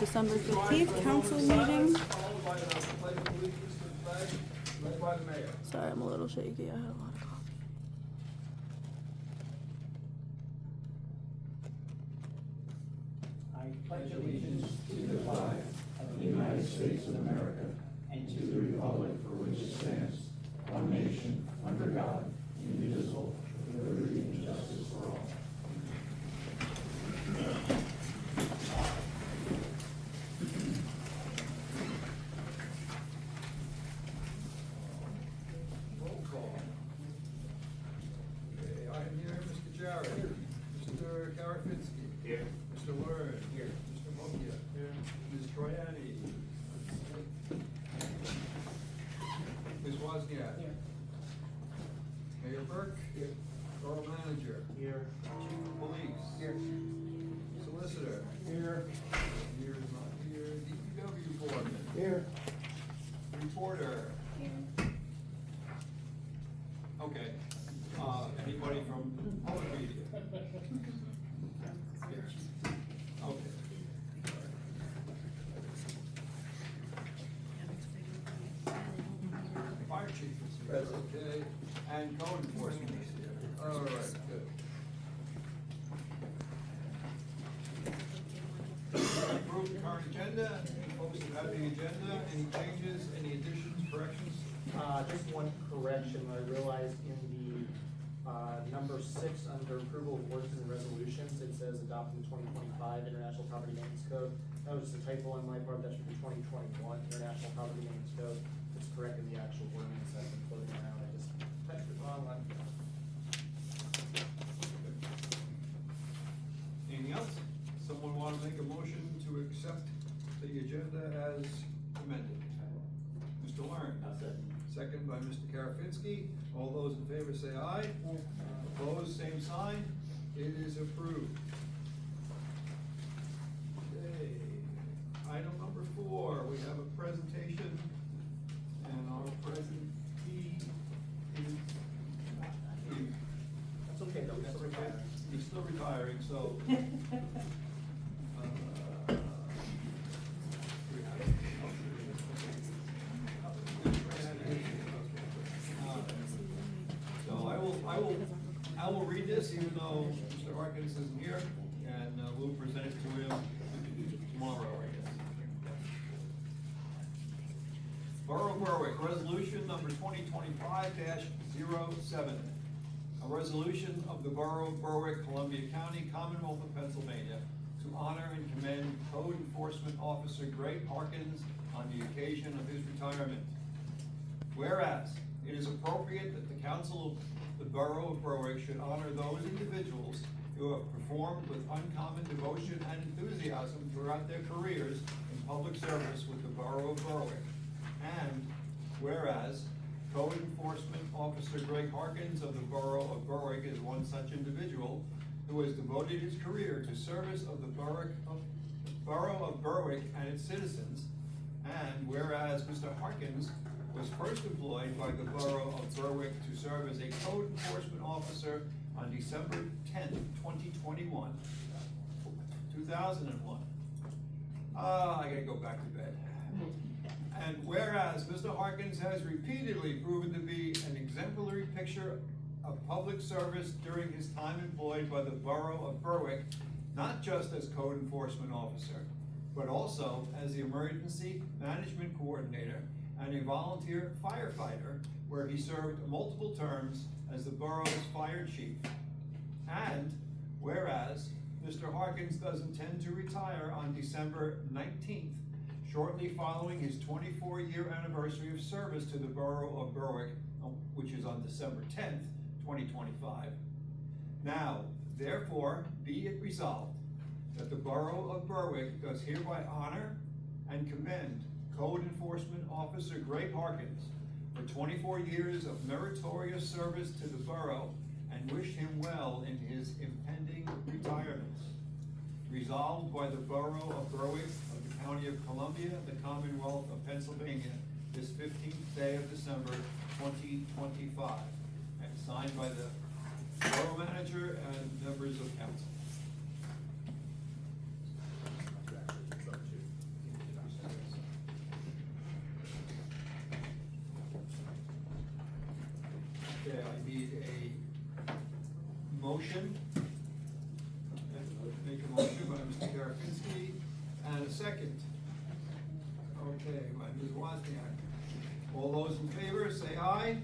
December 15th, council meeting. Followed by the pledge of allegiance to the flag, led by the mayor. Sorry, I'm a little shaky. I had a lot of coffee. I pledge allegiance to the flag of the United States of America and to the republic for which it stands, one nation, under God, indivisible, with liberty and justice for all. Roll call. Okay, I am here, Mr. Jarrett. Mr. Karafinsky. Here. Mr. Learn. Here. Mr. Mokia. Here. Ms. Troyani. Ms. Wozniak. Here. Mayor Burke. Here. Borough Manager. Here. Chief of Police. Here. Solicitor. Here. Here is not here. DPW Foreman. Here. Reporter. Okay, anybody from public media? Here. Okay. Fire chief is here, okay, and code enforcement is here. All right, good. Approve the current agenda. Folks have had the agenda. Any changes, any additions, corrections? Just one correction, I realized in the, number 6, under approval of ordinances and resolutions, it says adopting the 2025 International Property Maintenance Code. That was just a typo on my part, that should be 2021 International Property Maintenance Code. It's correct in the actual ordinance, I've been floating around, I just typed it wrong on. Anything else? Someone want to make a motion to accept the agenda as amended? Mr. Learn. Second by Mr. Karafinsky. All those in favor say aye. Opposed, same sign. It is approved. Okay. Item number 4, we have a presentation, and our presentee is That's okay, though, That's it's okay. retired. He's still retiring, so. So I will read this even though Mr. Harkins isn't here, and we'll present it to him tomorrow, I guess. Borough of Berwick, resolution number 2025-07. A resolution of the Borough of Berwick, Columbia County, Commonwealth of Pennsylvania, to honor and commend Code Enforcement Officer Greg Harkins on the occasion of his retirement. Whereas, it is appropriate that the Council of the Borough of Berwick should honor those individuals who have performed with uncommon devotion and enthusiasm throughout their careers in public service with the Borough of Berwick. And whereas, Code Enforcement Officer Greg Harkins of the Borough of Berwick is one such individual who has devoted his career to service of the Borough of Berwick and its citizens. And whereas Mr. Harkins was first employed by the Borough of Berwick to serve as a code enforcement officer on December 10th, 2001. I gotta go back to bed. And whereas Mr. Harkins has repeatedly proven to be an exemplary picture of public service during his time employed by the Borough of Berwick, not just as code enforcement officer, but also as the emergency management coordinator and a volunteer firefighter, where he served multiple terms as the borough's fire chief. And whereas Mr. Harkins does intend to retire on December 19th, shortly following his 24-year anniversary of service to the Borough of Berwick, which is on December 10th, 2025. Now, therefore, be it resolved that the Borough of Berwick does hereby honor and commend Code Enforcement Officer Greg Harkins for 24 years of meritorious service to the borough and wish him well in his impending retirement. Resolved by the Borough of Berwick of the County of Columbia, the Commonwealth of Pennsylvania, this 15th day of December, 2025, and signed by the Borough Manager and members of council. Okay, I need a motion. Make a motion by Mr. Karafinsky, and a second. Okay, by Ms. Wozniak. All those in favor, say aye.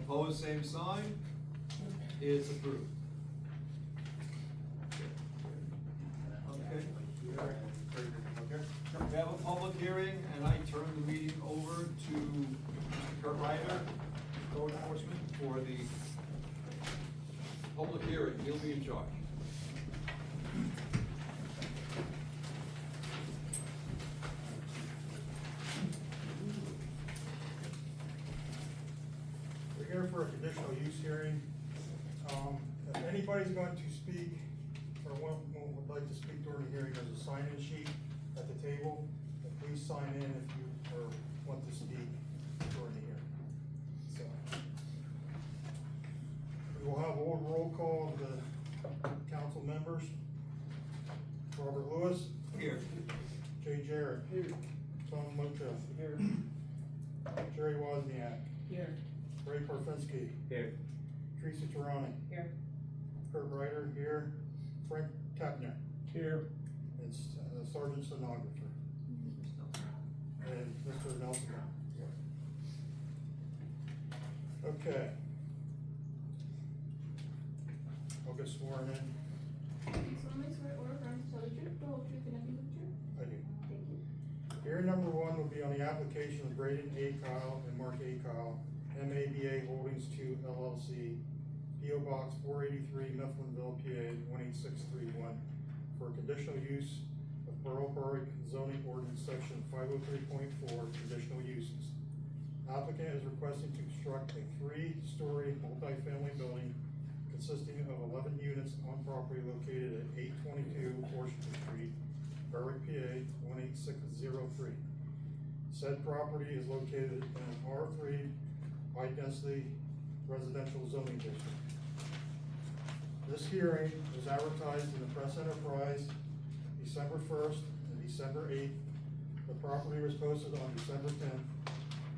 Opposed, same sign. It's approved. Okay. We have a public hearing, and I turn the meeting over to Mr. Kurt Ryder, code enforcement, for the public hearing. He'll be in charge. We're here for a conditional use hearing. If anybody's going to speak, or would like to speak during the hearing, there's a sign-in sheet at the table. Please sign in if you want to speak during the hearing. So, we will have a roll call of the council members. Robert Lewis. Here. Jay Jarrett. Here. Tom Mocha. Here. Jerry Wozniak. Here. Ray Karfinski. Here. Teresa Tarani. Here. Kurt Ryder here. Frank Kepner. Here. And Sergeant Stenographer. And Mr. Nelson. Okay. I'll get sworn in. Solemnly swear or affirm to tell the truth, the whole truth, and nothing but the truth. I do. Thank you. Hearing number one will be on the application of Braden A. Kyle and Mark A. Kyle, MABA Holdings 2 LLC, P.O. Box 483, Mifflinville, PA 18631, for conditional use of Berwick zoning ordinance section 503.4, conditional uses. Applicant is requesting to construct a 3-story multifamily building consisting of 11 units on property located at 822 Washington Street, Berwick, PA 18603. Said property is located in an R3 high-density residential zoning district. This hearing was advertised in the Press Enterprise December 1st and December 8th. The property was posted on December 10th,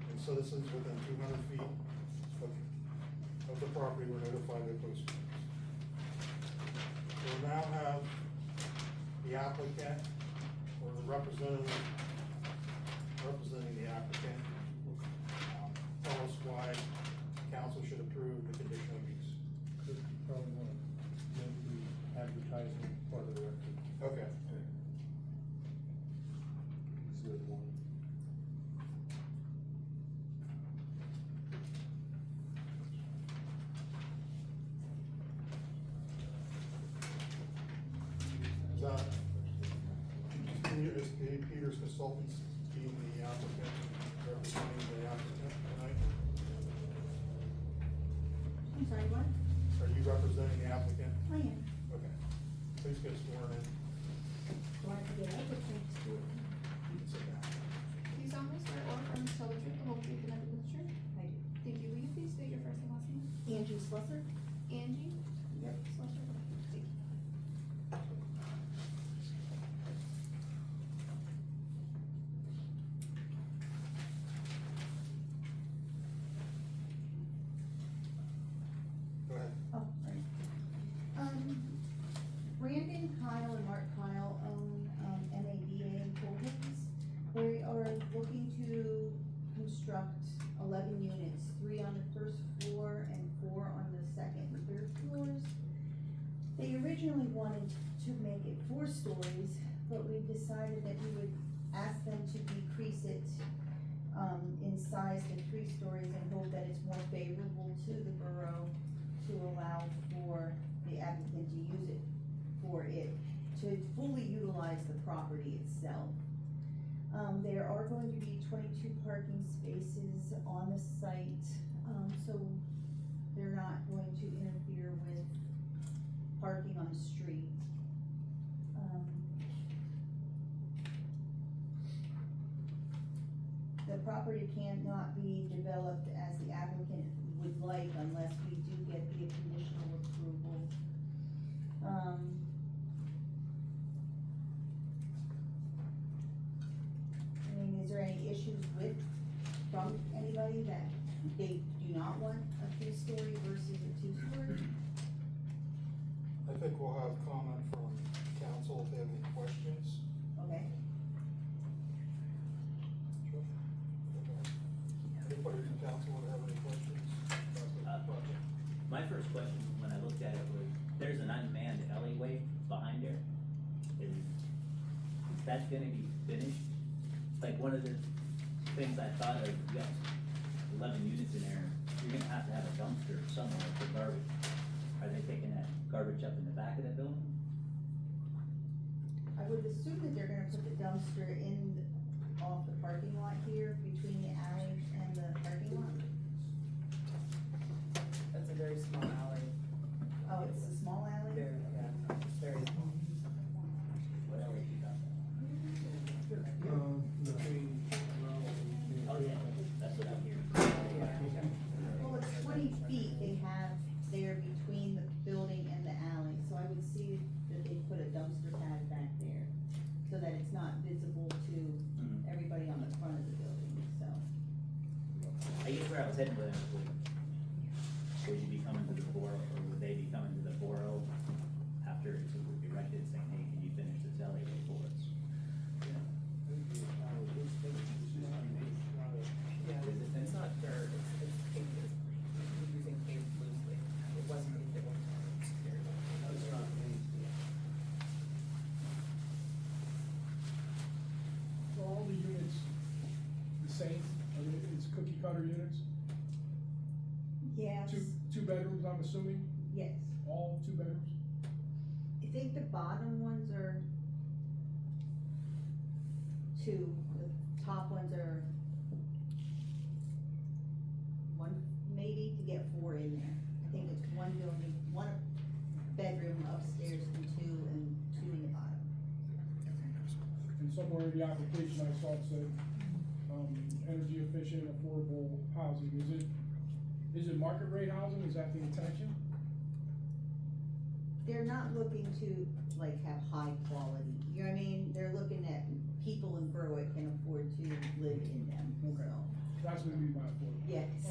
and citizens within 200 feet of the property were notified of posting. We'll now have the applicant or the representative representing the applicant tell us why council should approve the conditional use. Probably want to make the advertising part of the record. Okay. This is one. Is Peter's Consultants being the applicant, representing the applicant tonight? I'm sorry, what? Are you representing the applicant? I am. Okay. Please get sworn in. Do I have to get up or can I just do it? You can sit down. Do you solemnly swear or affirm to tell the truth, the whole truth, and nothing but the truth? I do. Thank you. Will you please state your first and last name? Angie Slusser? Angie? Yep. Slusser. Thank you. Go ahead. Oh, right. Brandon Kyle and Mark Kyle own, MABA Holdings. They are looking to construct 11 units, 3 on the first floor and 4 on the second and third floors. They originally wanted to make it 4 stories, but we decided that we would ask them to decrease it in size to 3 stories and hope that it's more favorable to the borough to allow for the applicant to use it to fully utilize the property itself. There are going to be 22 parking spaces on the site, so they're not going to interfere with parking on the street. The property cannot be developed as the applicant would like unless we do get the conditional approval. I mean, is there any issues from anybody that they do not not want a 3-story versus a 2-story? I think we'll have comment from council if they have any questions. Okay. Anybody from council would have any questions about the project? My first question when I looked at it was, there's an unmanned alleyway behind there. Is that gonna be finished? Like, one of the things I thought of, you got 11 units in there, you're gonna have to have a dumpster somewhere for garbage. Are they taking that garbage up in the back of the building? I would assume that they're gonna put the dumpster off the parking lot here, between the alley and the parking lot. That's a very small alley. Oh, it's a small alley? Very, yeah, very small. What alley you got? Oh, yeah, that's what I'm hearing. Well, it's 20 feet they have there between the building and the alley, so I would see that they put a dumpster pad back there, so that it's not visible to everybody on the front of the building, so. I guess where I was heading with it was, would you be coming to the Borough, or would they be coming to the Borough after it's erected, saying, hey, can you finish this alleyway for us? Yeah, it's not dirt, it's paved, we're using paved loosely. It wasn't paved at one time, it's very much. Are all the units the same? Are they, it's cookie cutter units? Yes, Two bedrooms, I'm assuming? yes. All 2 bedrooms? I think the bottom ones are 2, the top ones are 1, maybe to get 4 in there. I think it's 1 building, 1 bedroom upstairs and 2 and 2 in the bottom. And somewhere in the application I saw it said, energy efficient, affordable housing. Is it market rate housing? Is that the intention? They're not looking to like have high quality, you know what I mean? They're looking at people in Berwick can afford to live in them, so, That's what we mean by affordable. yes. So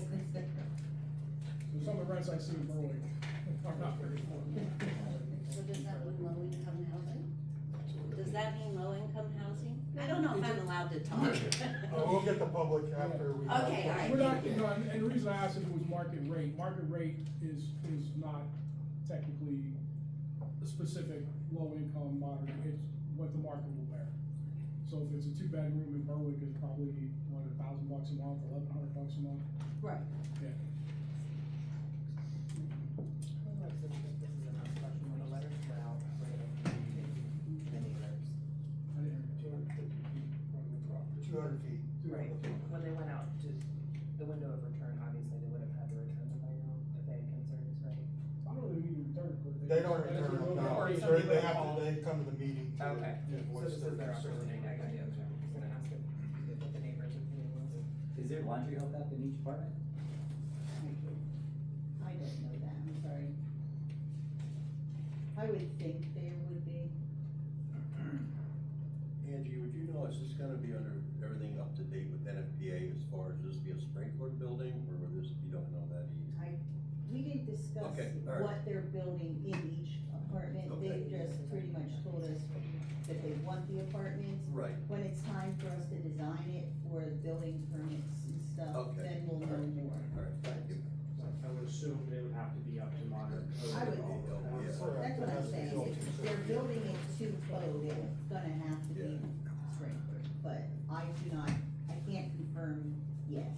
some of the rents I see in Berwick are not very affordable. So does that mean low income housing? Does that mean low income housing? I don't know if I'm allowed to talk. We'll get the public after we. Okay, all right. We're not, you know, and the reason I asked if it was market rate is not technically a specific low income moderate, it's what the market will bear. So if it's a 2-bedroom in Berwick, it's probably, what, $1,000 a month, $1,100 a month? Right. Yeah. This is a nice question, when the letters went out, many letters. I didn't hear you. 200 feet. Right, when they went out to the window of return, obviously they would have had to return them by now, if they had concerns, right? I don't really need to return it. They don't return them, no, Or they somebody have to, call. they come to the meeting to Okay, so voice this their is their concern. opportunity, I got you, I was gonna ask if what the neighbors' opinion was. Is there laundry hooked up in each apartment? I don't know that, I'm sorry. I would think there would be. Angie, would you know, is this gonna be under everything up to date with NFPA as far as this be a sprinkler building, or will this, you don't know that either? We didn't discuss Okay, all right. what they're building in each apartment, they Okay. just pretty much told us that they want the apartments. Right. When it's time for us to design it for building permits and stuff, Okay. then we'll know more. All right, thank you. I would assume they would have to be up to modern code. I would, Yeah. that's what I'm saying, if they're building it to code, it's gonna have to be sprinkled, but I can't confirm yes,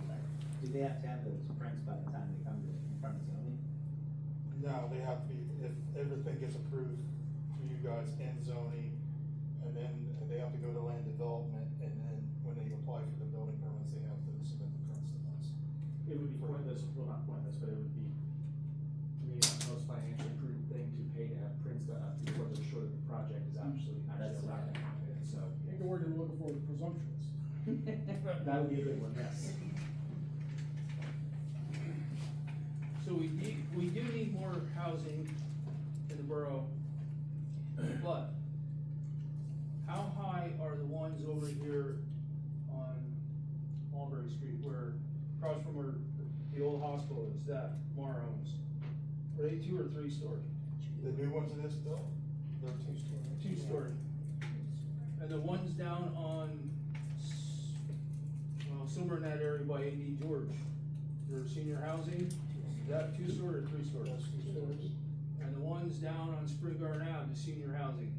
but. Do they have to have those prints by the time they come to in front of zoning? No, they have to be, if everything gets approved for you guys and zoning, and then they have to go to land development, and then when they apply for the building permits, they have to submit the prints to us. It would be pointless, well, not pointless, but it would be, to me, the most financially prudent thing to pay to have prints before they're sure that the project is actually That's allowed to happen, so. I think the word you're looking for is presumptuous. That would be a good one, yes. So we do need more housing in the borough, but how high are the ones over here on Mulberry Street where across from where the old hospital is, that Mara owns, are they 2 or 3 story? The new ones in this bill, they're 2-story. 2 story. And the ones down on, well, somewhere in that area by A.D. George, their senior housing, is that 2 story or 3 story? That's 2 stories. And the ones down on Spring Garden Ave, the senior housing,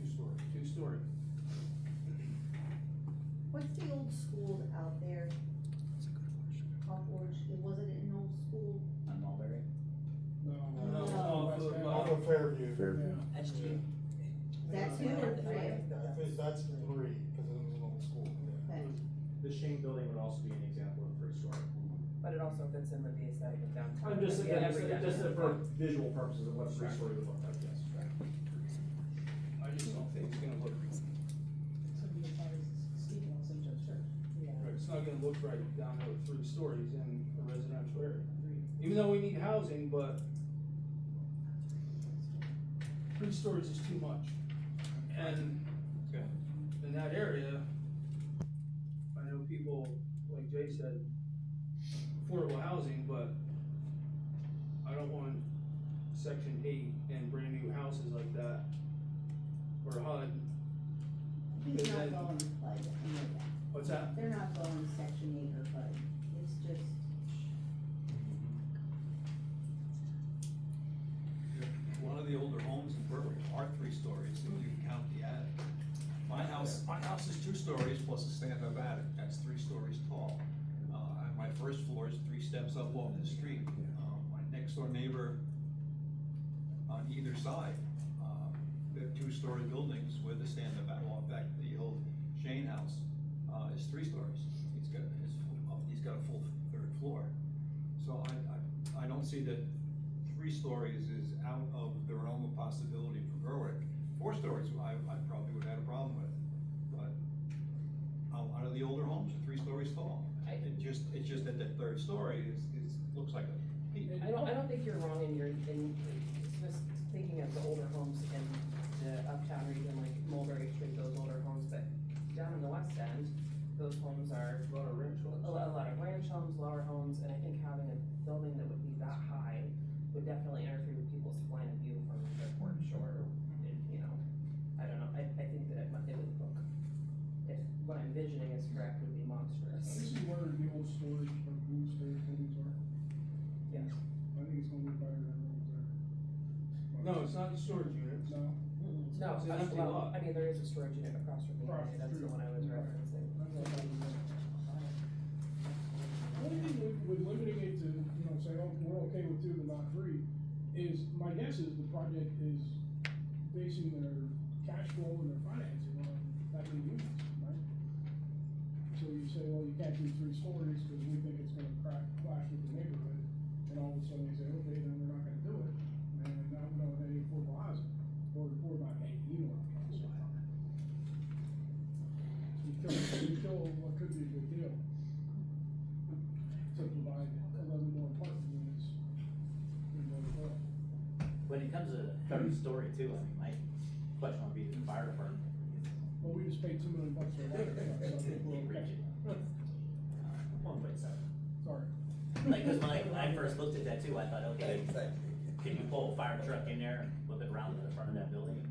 2 stories. 2 story. What's the old school out there? Off Orange, was it an old school? On Mulberry. No, Off of Fairview. Yeah. That's true. Is that 2 or 3? I think that's 3, because it was an old school. Okay. The Shane building would also be an example of 3-story. But it also fits in with the aesthetic of downtown. I'm just, Yeah, every just downtown. for visual purposes of what 3-story would look like, yes. I just don't think it's gonna look, right, it's not gonna look right down there with 3 stories in a residential area. Even though we need housing, but 3 stories is too much. And in that area, I know people, like Jay said, affordable housing, but I don't want section 8 and brand new houses like that, or HUD. He's Is not that- going to flood, I know that. What's that? They're not going section 8 or flood, it's just, One of the older homes in Berwick are 3 stories, if you count the attic. My house is 2 stories plus a stand-up attic, that's 3 stories tall. And my first floor is 3 steps up off the street. My next door neighbor on either side, they're 2-story buildings with a stand-up attic. Well, in fact, the old Shane house, is 3 stories. He's got a full 3rd floor. So I don't see that 3 stories is out of the realm of possibility for Berwick. 4 stories, I probably would have had a problem with, but out of the older homes, 3 stories tall. It's just that the 3rd story looks like a peak. I don't think you're wrong in just thinking of the older homes in the uptown region, like Mulberry Street, those older homes, but down in the west end, those homes are A lot of ranch homes. a lot of ranch homes, lower homes, and I think having a building that would be that high would definitely interfere with people's line of view from the porch or, you know, I don't know, I think that it would look, if what I'm envisioning is correct, would be monstrous. This is where the old storage, or blue storage buildings are. Yes. I think it's gonna be better than what was there. No, it's not the storage units. No. No, It's an empty lot. I mean, there is a storage unit across from me, Across the that's the street. one I was referencing. That's what I was saying. The only thing with limiting it to, say, oh, we're okay with 2 but not 3, is, my guess is the project is basing their cash flow and their financing on that many units, right? So you say, well, you can't do 3 stories because we think it's gonna clash with the neighborhood, and all of a sudden you say, okay, then we're not gonna do it, and now we don't have any affordable housing, or not any, you know what I'm trying to say. So you kill what could be a good deal to provide 11 more apartment units in Borough. When it comes to 3rd story too, my question would be the fire department. Well, we just paid $2 million for a ladder truck, so I think we're okay. 1.7. Sorry. Like, cause when I first looked at that too, I thought, okay, can you pull a fire truck in there and whip it around to the front of that building?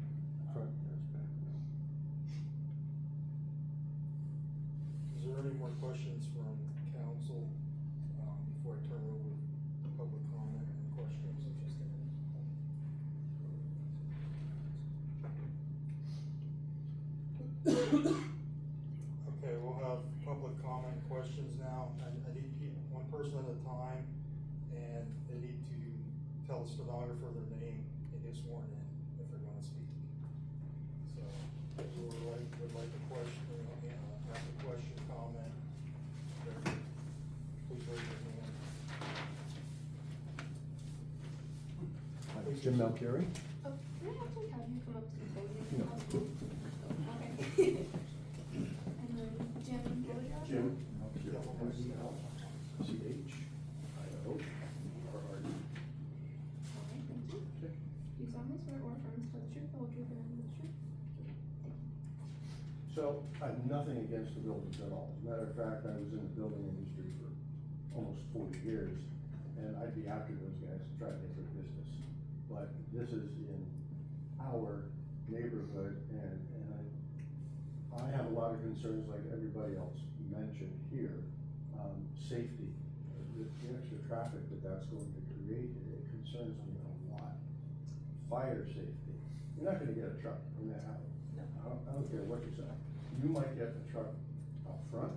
Is there any more questions from council, before I turn it over to public comment and questions? Okay, we'll have public comment and questions now, and I need to keep 1 person at a time, and they need to tell the stenographer their name and get sworn in if they're gonna speak. So, if you would like a question, ask a question, comment, please raise your hand. Jim Melchiori? Oh, can I actually have you come up to the podium? No. Okay. And then Jim, what was your? Jim. Alright, thank you. Do you solemnly swear or affirm to tell the truth, the whole truth, and nothing but the truth? So, I have nothing against the buildings at all. As a matter of fact, I was in the building industry for almost 40 years, and I'd be after those guys to try to get their business. But this is in our neighborhood, and I have a lot of concerns like everybody else mentioned here. Safety, the extra traffic that's going to create, it concerns me a lot. Fire safety, you're not gonna get a truck in that alley. I don't care what you're saying. You might get a truck out front,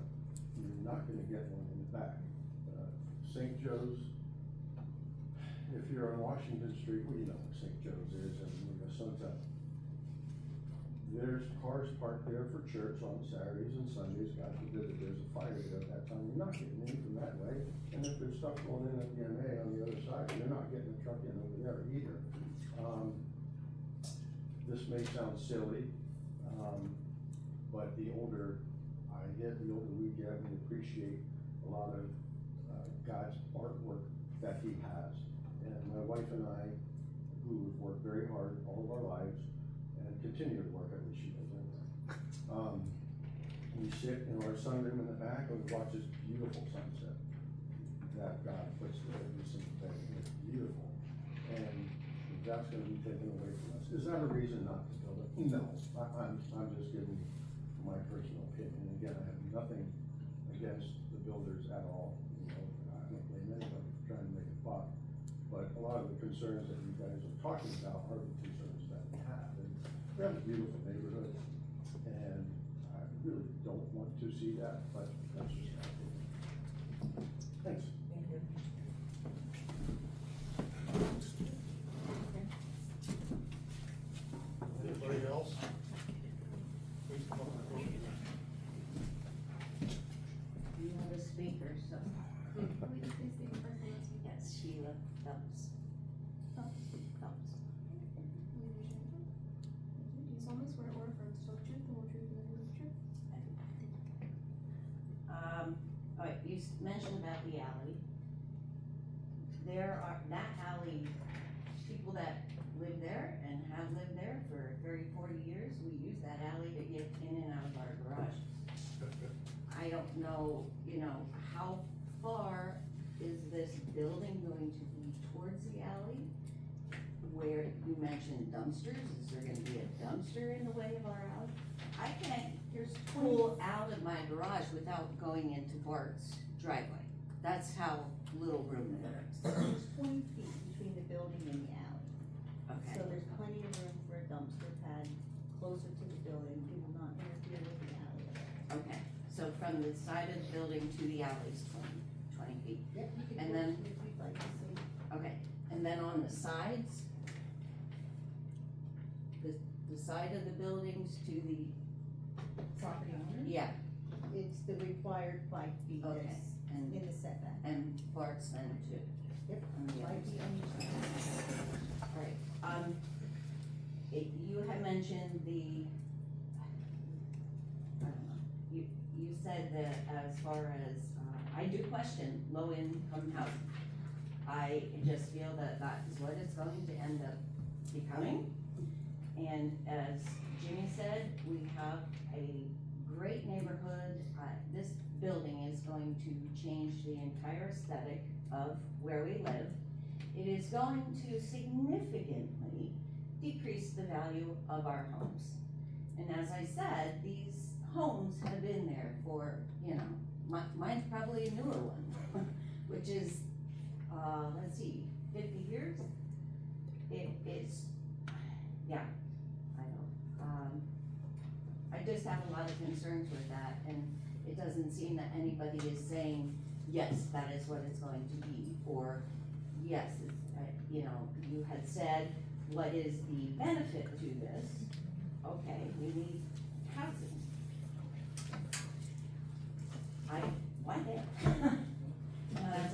you're not gonna get one in the back. St. Joe's, if you're on Washington Street, well, you know what St. Joe's is, and Minnesota. There's cars parked there for church on Saturdays and Sundays, God forbid that there's a fire there at that time, you're not getting in from that way. And if there's stuff going in at the MA on the other side, you're not getting a truck in over there either. This may sound silly, but the older I get, the older we get, we appreciate a lot of God's artwork that he has. And my wife and I, who have worked very hard all of our lives, and continue to work, at least she does anyway. We sit in our sunroom in the back and we watch this beautiful sunset that God puts there every single day, and it's beautiful. And if that's gonna be taken away from us, is that a reason not to build it? No, I'm just giving my personal opinion. Again, I have nothing against the builders at all. You know, I don't blame anybody for trying to make a buck. But a lot of the concerns that you guys are talking about are the concerns that we have. And we have a beautiful neighborhood, and I really don't want to see that, but that's just my opinion. Thanks. Thank you. Anybody else? Please come up and speak. You have a speaker, so. We just say state your first and last name. Yes, Sheila Phelps. Phelps. Will you raise your hand? Thank you. Do you solemnly swear or affirm to tell the truth, the whole truth, and nothing but the truth? All right, you mentioned about the alley. There are, that alley, people that live there and have lived there for 30, 40 years, we use that alley to get in and out of our garages. I don't know, you know, how far is this building going to be towards the alley? Where you mentioned dumpsters, is there gonna be a dumpster in the way of our alley? I can't pull out of my garage without going into Bart's driveway. That's how little room there is. There's 20 feet between the building and the alley. Okay, So there's plenty of room for a dumpster pad closer to the building, it will not interfere with the alley at all. okay, so from the side of the building to the alley is 20 feet. Yep, you can And go then- if you'd like to see. Okay, and then on the sides, the side of the buildings to the, Property owner? yeah, It's the required 5 feet okay, that's and, in the setback. and Bart's then too. Yep, On the 5 other feet on each side. Alright, you had mentioned the, I don't know, you said that as far as, I do question low-income housing. I just feel that that is what it's going to end up becoming. And as Jimmy said, we have a great neighborhood. This building is going to change the entire aesthetic of where we live. It is going to significantly decrease the value of our homes. And as I said, these homes have been there for, you know, mine's probably a newer one, which is, let's see, 50 years? It's, yeah, I know. I just have a lot of concerns with that, and it doesn't seem that anybody is saying, yes, that is what it's going to be, or yes, it's, you know, you had said, what is the benefit to this? Okay, we need housing. Why there? And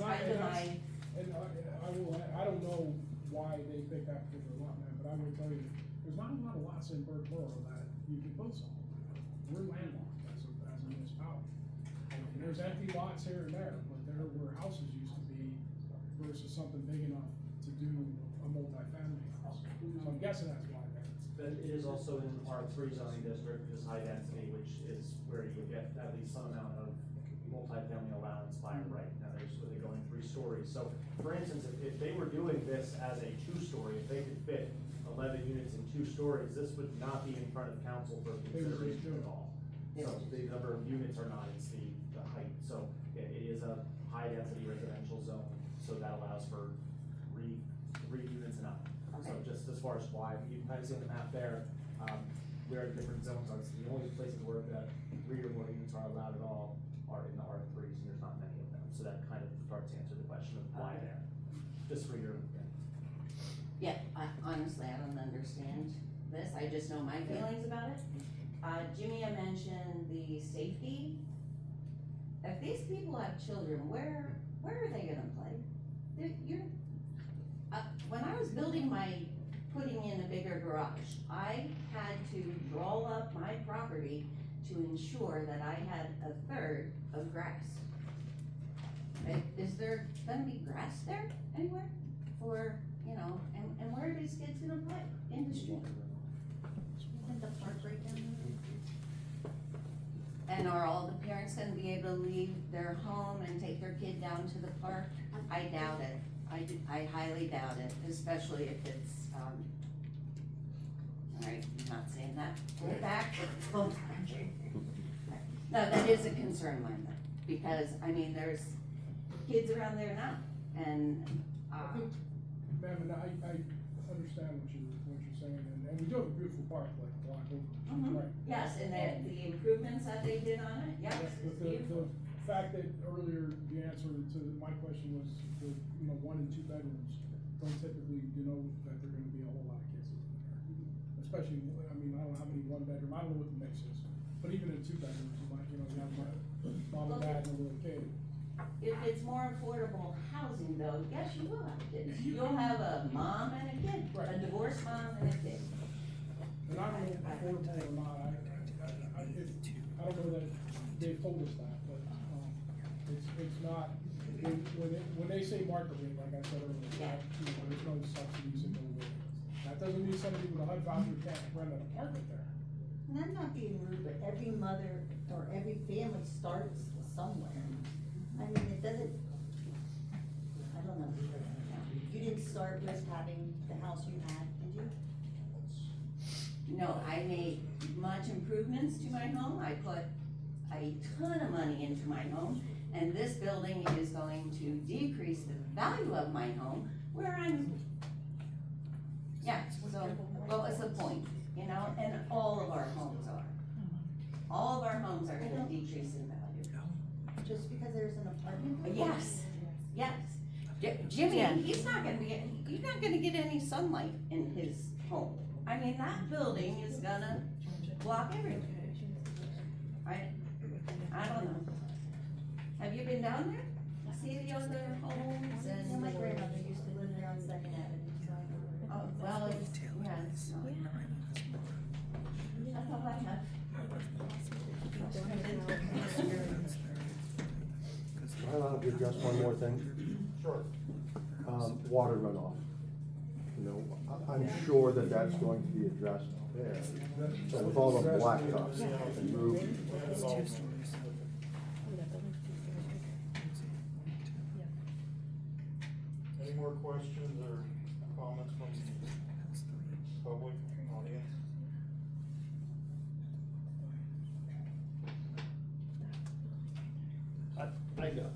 Kind of my, I don't know why they picked that particular lot, man, but I will tell you, there's not a lot of lots in Borough that you can put something. We're landlocked as a municipality. And there's empty lots here and there, but there where houses used to be versus something big enough to do a multi-family house. So I'm guessing that's why that. But it is also in our 3 zoning district, which is high density, which is where you get at least some amount of multifamily allowance by right. Now they're going 3 stories. So for instance, if they were doing this as a 2-story, if they could fit 11 units in 2 stories, this would not be in front of council for consideration at all. So the number of units are not, it's the height. So it is a high density residential zone, so that allows for three units and up. So just as far as why, you can kind of see on the map there, where the different zones are. The only places where that 3 or more units are allowed at all are in the R3s, and there's not many of them. So that kind of starts to answer the question of why there. Just for your, Yeah, honestly, I don't understand this, I just know my feelings about it. Jimmy had mentioned the safety. If these people have children, where are they gonna play? When I was putting in a bigger garage, I had to draw up my property to ensure that I had a third of grass. Is there gonna be grass there anywhere? Or, and where are these kids gonna play? In the street? Isn't the park right down there? And are all the parents gonna be able to leave their home and take their kid down to the park? I doubt it. I highly doubt it, especially if it's, alright, I'm not saying that. Go back. No, that is a concern of mine though, because, there's kids around there now, and, Ma'am, and I understand what you're saying, and we do have a beautiful park like a block over, which is right. yes, and the improvements that they did on it, yes, it's But beautiful. the fact that earlier the answer to my question was the, 1 and 2 bedrooms don't typically denote that they're gonna be a whole lot of kids in there. Especially, I don't know how many 1 bedroom, I don't know what the mix is, but even in 2 bedrooms, you have mom and dad and a little kid. If it's more affordable housing though, yes, you will have kids. You'll have a mom and a kid, a divorced mom and a kid. And I don't know if affordable or not, I don't know that they've told us that, but, it's not, when they say market rate, like I said earlier, there's no subsidies and no way. That doesn't mean somebody with a HUD voucher can't rent an apartment there. And I'm not being rude, but every mother or every family starts somewhere. It doesn't, I don't know. You didn't start with having the house you had, did you? No, I made much improvements to my home. I put a ton of money into my home, and this building is going to decrease the value of my home where so what was the point, and all of our homes are. All of our homes are gonna decrease in value. Just because there's an apartment? Yes. Jimmy, he's not gonna get any sunlight in his home. That building is gonna block everything. I don't know. Have you been down there? See the other homes And and? my grandmother used to live there on 2nd Avenue, so I know. Oh, well, it's not. That's all I have. Am I allowed to address one more thing? Sure. Water runoff. I'm sure that that's going to be addressed there. So with all the blacktops and roof. Any more questions or comments from the public audience? I got.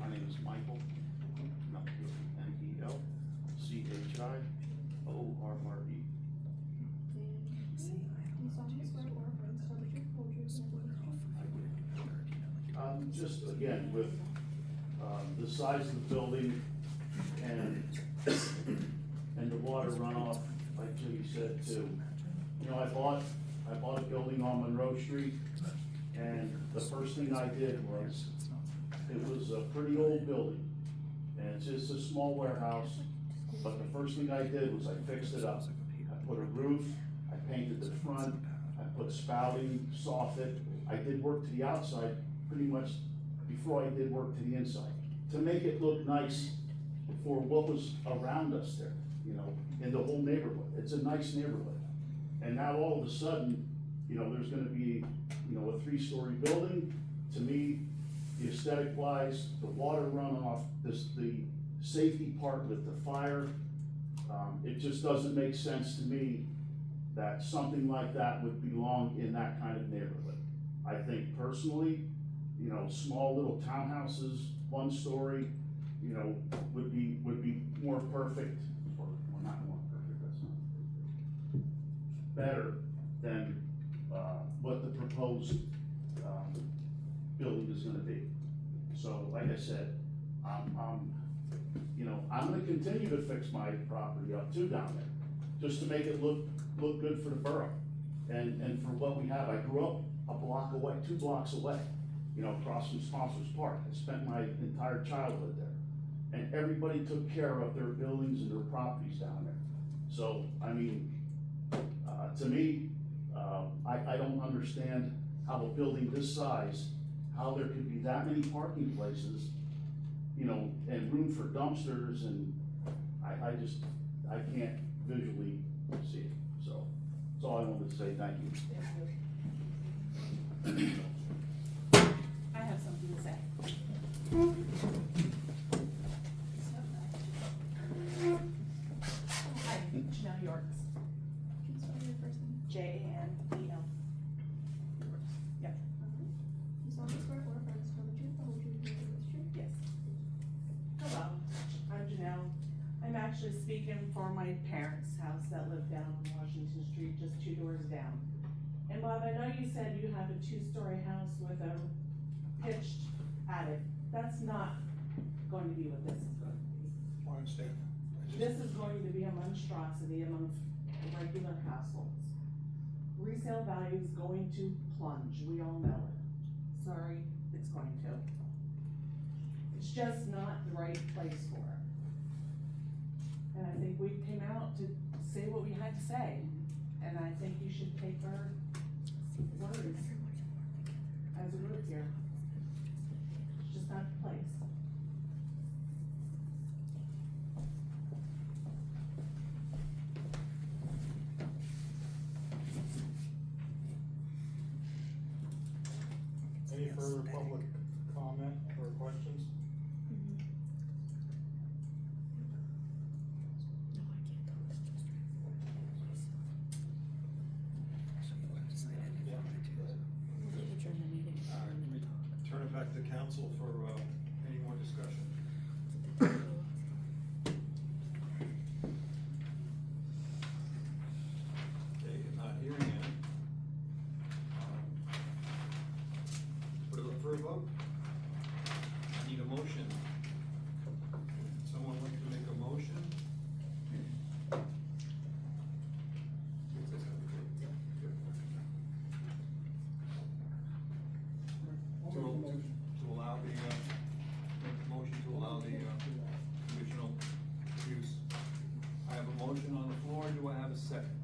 My name is Michael, M-E-L-C-H-I-O-R-R-E. You solemnly swear or affirm to tell the truth, the whole truth, and nothing but the truth? Just again, with, the size of the building and the water runoff, like Jimmy said too. I bought a building on Monroe Street, and the first thing I did was, it was a pretty old building, and it's just a small warehouse, but the first thing I did was I fixed it up. I put a roof, I painted the front, I put spouting, soffit, I did work to the outside pretty much before I did work to the inside, to make it look nice for what was around us there, you know, in the whole neighborhood. It's a nice neighborhood. And now all of a sudden, you know, there's gonna be, you know, a 3-story building. To me, the aesthetic wise, the water runoff, the safety part with the fire, it just doesn't make sense to me that something like that would belong in that kind of neighborhood. I think personally, you know, small little townhouses, 1-story, you know, would be more perfect, or well, not more perfect, that's not, better than, what the proposed, building is gonna be. So, like I said, you know, I'm gonna continue to fix my property up too down there, just to make it look good for the borough, and for what we have. I grew up a block away, 2 blocks away, you know, across from Sponsors Park. I spent my entire childhood there, and everybody took care of their buildings and their properties down there. So, I mean, to me, I don't understand how a building this size, how there could be that many parking places, you know, and room for dumpsters, and I can't visually see it. So, that's all I wanted to say. Thank you. I have something to say. Hi, Janelle Yorks. Can you spell your first name? Janel. Yep. You solemnly swear or affirm to tell the truth, the whole truth, and nothing but the truth? Yes. Hello, I'm Janelle. I'm actually speaking for my parents' house that live down on Washington Street, just 2 doors down. And Bob, I know you said you have a 2-story house with a pitched attic. That's not going to be what this is going to be. I understand. This is going to be a monstrosity amongst regular households. Resale value is going to plunge, we all know it. Sorry, it's going to. It's just not the right place for it. And I think we came out to say what we had to say, and I think you should take our words as a group here. It's just not the place. Any further public comment or questions? Turn it back to council for, any more discussion. Okay, not hearing any. Put it up for a vote. I need a motion. Someone like to make a motion? To allow the, motion to allow the, conditional use. I have a motion on the floor, do I have a second?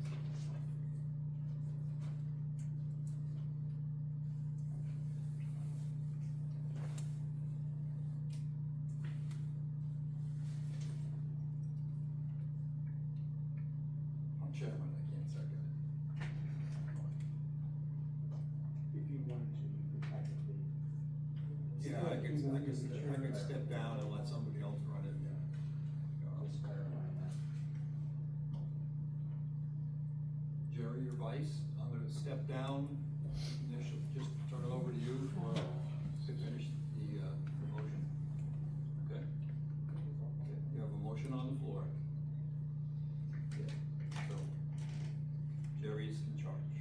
I'm chairman, I can't second it. If you wanted to, you could technically. Yeah, I can step down and let somebody else run it, yeah. Just clarify that. Jerry, your vice, I'm gonna step down, initially, just turn it over to you for, to finish the motion. Okay? Okay, you have a motion on the floor. Okay, so, Jerry's in charge.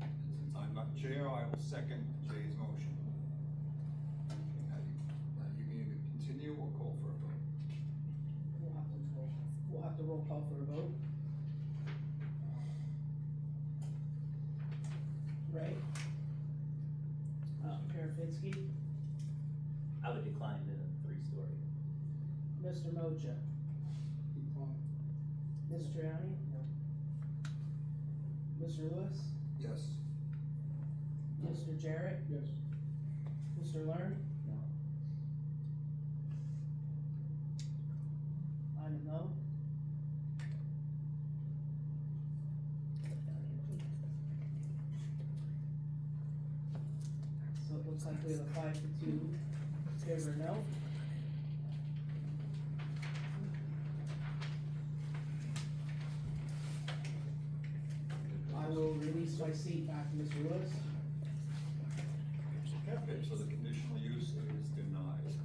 And since I'm not chair, I will second Jay's motion. Now you can either continue or call for a vote. We'll have to roll call for a vote. Right? Mr. Karafinsky, I would decline the 3-story. Mr. Mocha, Ms. Triani? No. Mr. Lewis, Yes. Mr. Jarrett, Yes. Mr. Learn? No. a 5-2, favor no. I will release my seat back to Mr. Lewis. Okay, so the conditional use is denied.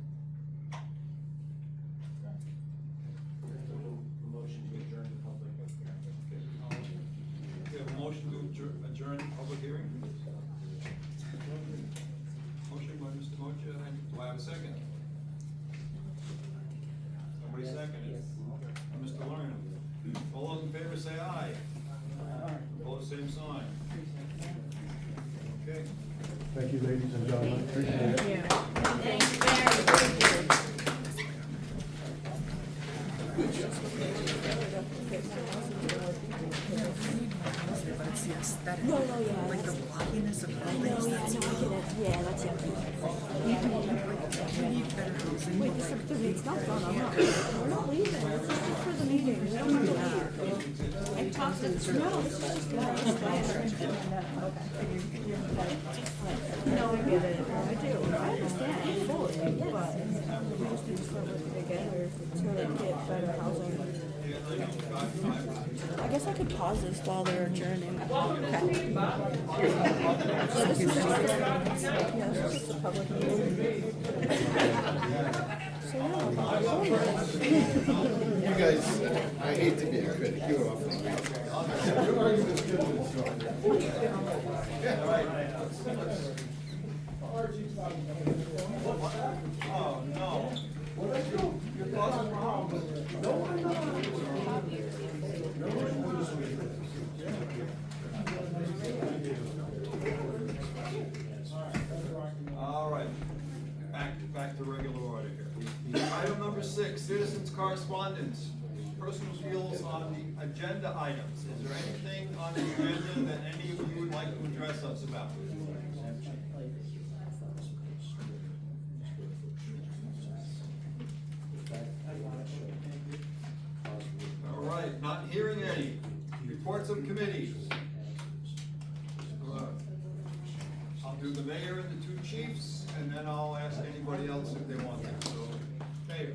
Motion to adjourn the public hearing. We have a motion to adjourn the public hearing? Motion by Mr. Mocha, and do I have a second? Somebody second it? Mr. Lerner. All those in favor say aye. Opposed, same sign. Okay. Thank you, ladies and gentlemen, appreciate it. No, yeah. Like the blockiness of buildings. I get it. Yeah, that's yucky. Wait, it's not done, we're not leaving, it's just for the meeting, we don't have to leave. I talked to, no, it's just, no, I get it, I do, I understand, fully, but we just need to start working together to get better housing. I guess I could pause this while they're adjourning. Okay. So this is just, yeah, this is just a public meeting. So You guys, I hate to be a critic, you're off. Oh, no. You're causing problems. All right, back to regular order here. Item number 6, citizens' correspondence. Personal feels on the agenda items. Is there anything on the agenda that any of you would like to address us about? All right, not hearing any. Reports of committees. I'll do the mayor and the 2 chiefs, and then I'll ask anybody else if they want to. So, mayor.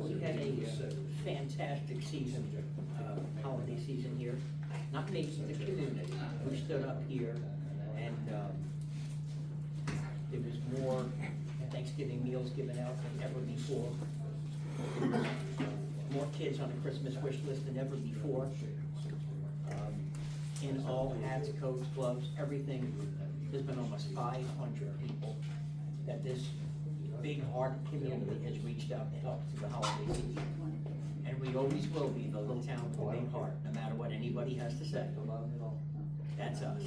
We had a fantastic season, holiday season here. Not me, the community. We stood up here and there was more Thanksgiving meals given out than ever before. More kids on the Christmas wish list than ever before. In all, hats, coats, gloves, everything. There's been almost 500 people that this big heart community has reached out to help through the holiday season. And we always will be the little town with a big heart, no matter what anybody has to say. That's us.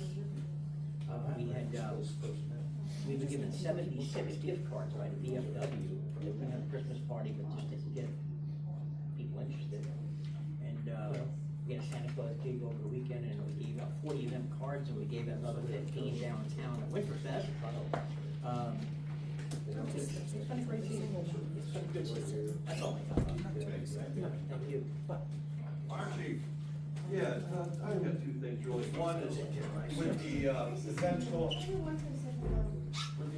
We were given 76 gift cards by the VFW. We had a Christmas party, but just didn't get people interested. And we had a Santa Claus gig over the weekend, and we gave out 40 of them cards, and we gave out another 15 downtown at Winterfest. It's been a great season. It's been a good season. That's all I got. Thank you. Fire chief. Yeah, I've got 2 things really. One is with the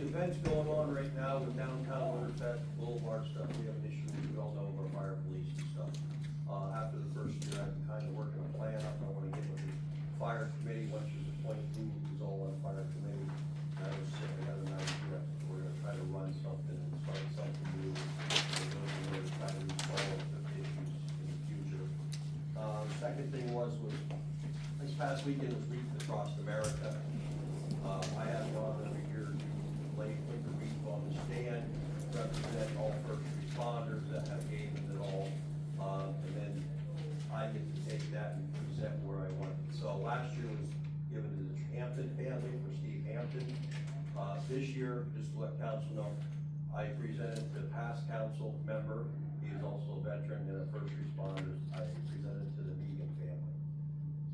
events going on right now with downtown Winterfest, Boulevard stuff, we have an issue, we all know, about fire police and stuff. After the first year, I've been kind of working a plan up, I want to get with the fire committee, once there's a point who's all on fire committee. I was saying, I got an idea, we're gonna try to run something and start something new. We're going to try to resolve the issues in the future. Second thing was this past weekend was Wreath Across America. I have gone every year to lay the wreath on the stand, represent all first responders that have gave it all. And then I get to take that and present where I want it. So last year was given to the Hampton family for Steve Hampton. This year, just to let council know, I presented to the past council member, he is also a veteran and a first responder. I presented to the Megan family.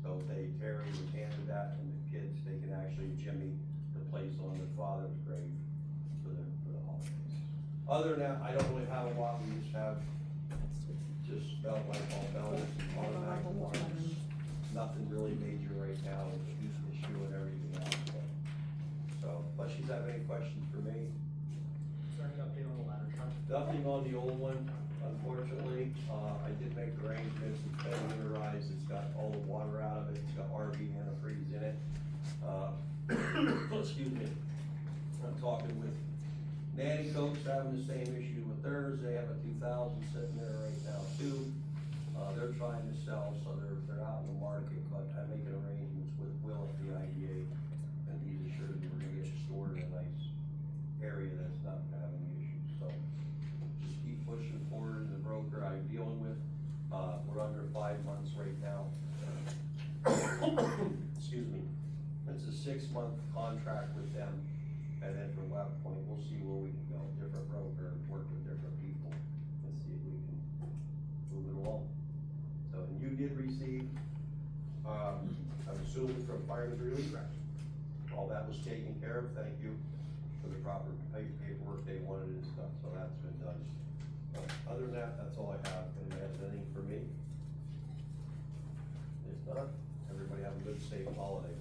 So Terry was handed that, and the kids, they can actually Jimmy the place on the father's grave for the holidays. Other than that, I don't really have a lot. We just have just belt, light bulb belts, automatic alarms. Nothing really major right now, with the youth issue and everything else. But So, unless you have any questions for me? Is there any update on the ladder truck? Nothing on the old one, unfortunately. I did make arrangements, it's been winterized, it's got all the water out of it, it's got RV antifreeze in it. Excuse me. I'm talking with Nanny Coats, having the same issue with theirs. They have a 2000 sitting there right now too. They're trying to sell, so they're out in the market, but I'm making arrangements with Will at the IDA, and he's assured me we're gonna get it stored in a nice area that's not gonna have any issues, so just keep pushing forward. The broker I'm dealing with, we're under 5 months right now. Excuse me. It's a 6-month contract with them, and then from that point, we'll see where we can go. Different broker, work with different people, and see if we can move it along. So, and you did receive, I'm assuming from Fireman's Relief Act. All that was taken care of, thank you for the proper paperwork they wanted and stuff, so that's been done. Other than that, that's all I have. Anybody has anything for me? If not, everybody have a good, safe holiday.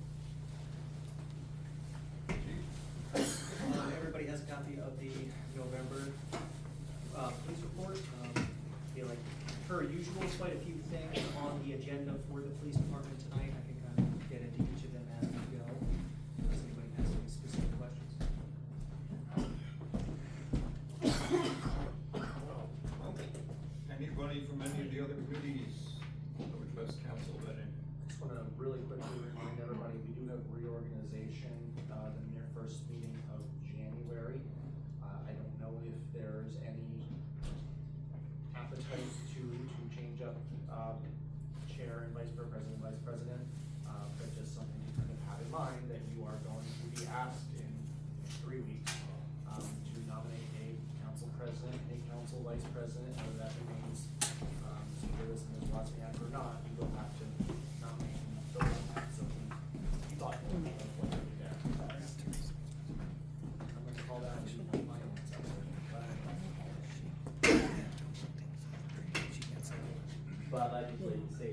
Everybody has a copy of the November police report. Feel like, per usual, quite a few things on the agenda for the police department tonight. I can kind of get into each of them as we go, unless anybody has any specific questions. Anybody from any of the other committees, Northwest Council, that in? Just wanna really quickly remind everybody, we do have reorganization, the near first meeting of January. I don't know if there's any appetite to change up, chair and vice president, but just something to kind of have in mind that you are going to be asked in 3 weeks, to nominate a council president, a council vice president, whether that remains, Mr. Lewis and Ms. Wozniak or not, you will have to nominate and vote on that, so you thought of what to do there. I'm gonna call that to finance. Bob, I just like to say,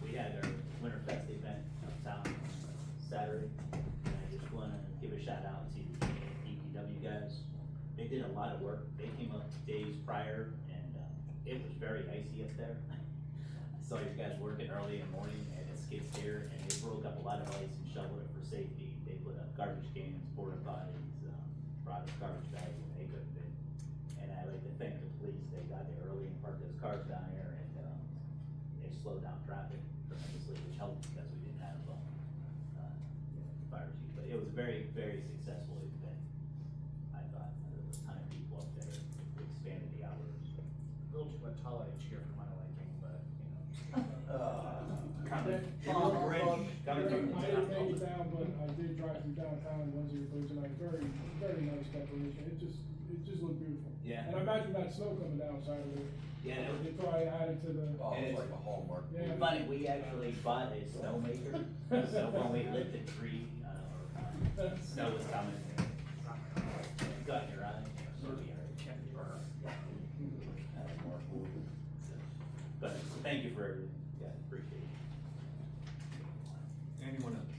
we had our Winterfest event uptown Saturday, and I just wanna give a shout out to the DPW guys. They did a lot of work, they came up days prior, and, it was very icy up there. I saw you guys working early in the morning at a skid steer, and they broke up a lot of ice and shoveled it for safety. They put up garbage cans, porta potties, brought us garbage bags when they couldn't fit. And I like to thank the police, they got there early and parked those cars down here, and, they slowed down traffic tremendously, which helped because we didn't have, fire chief. But it was a very, very successful event. I thought there was a ton of people up there, we expanded the hours. A little too much holiday cheer for my liking, but, you know. Coming, I didn't take it down, but I did drive through downtown Wednesday or Thursday night, very, very nice decoration, it just looked beautiful. Yeah. And I imagine that snow coming down Saturday. Yeah. They probably added to the. Oh, it's like a hallmark. Yeah. Funny, we actually bought a snowmaker, so when we lit the tree, snow was coming. You got your eye, so we are. But thank you for everything, yeah, appreciate it. Anyone else?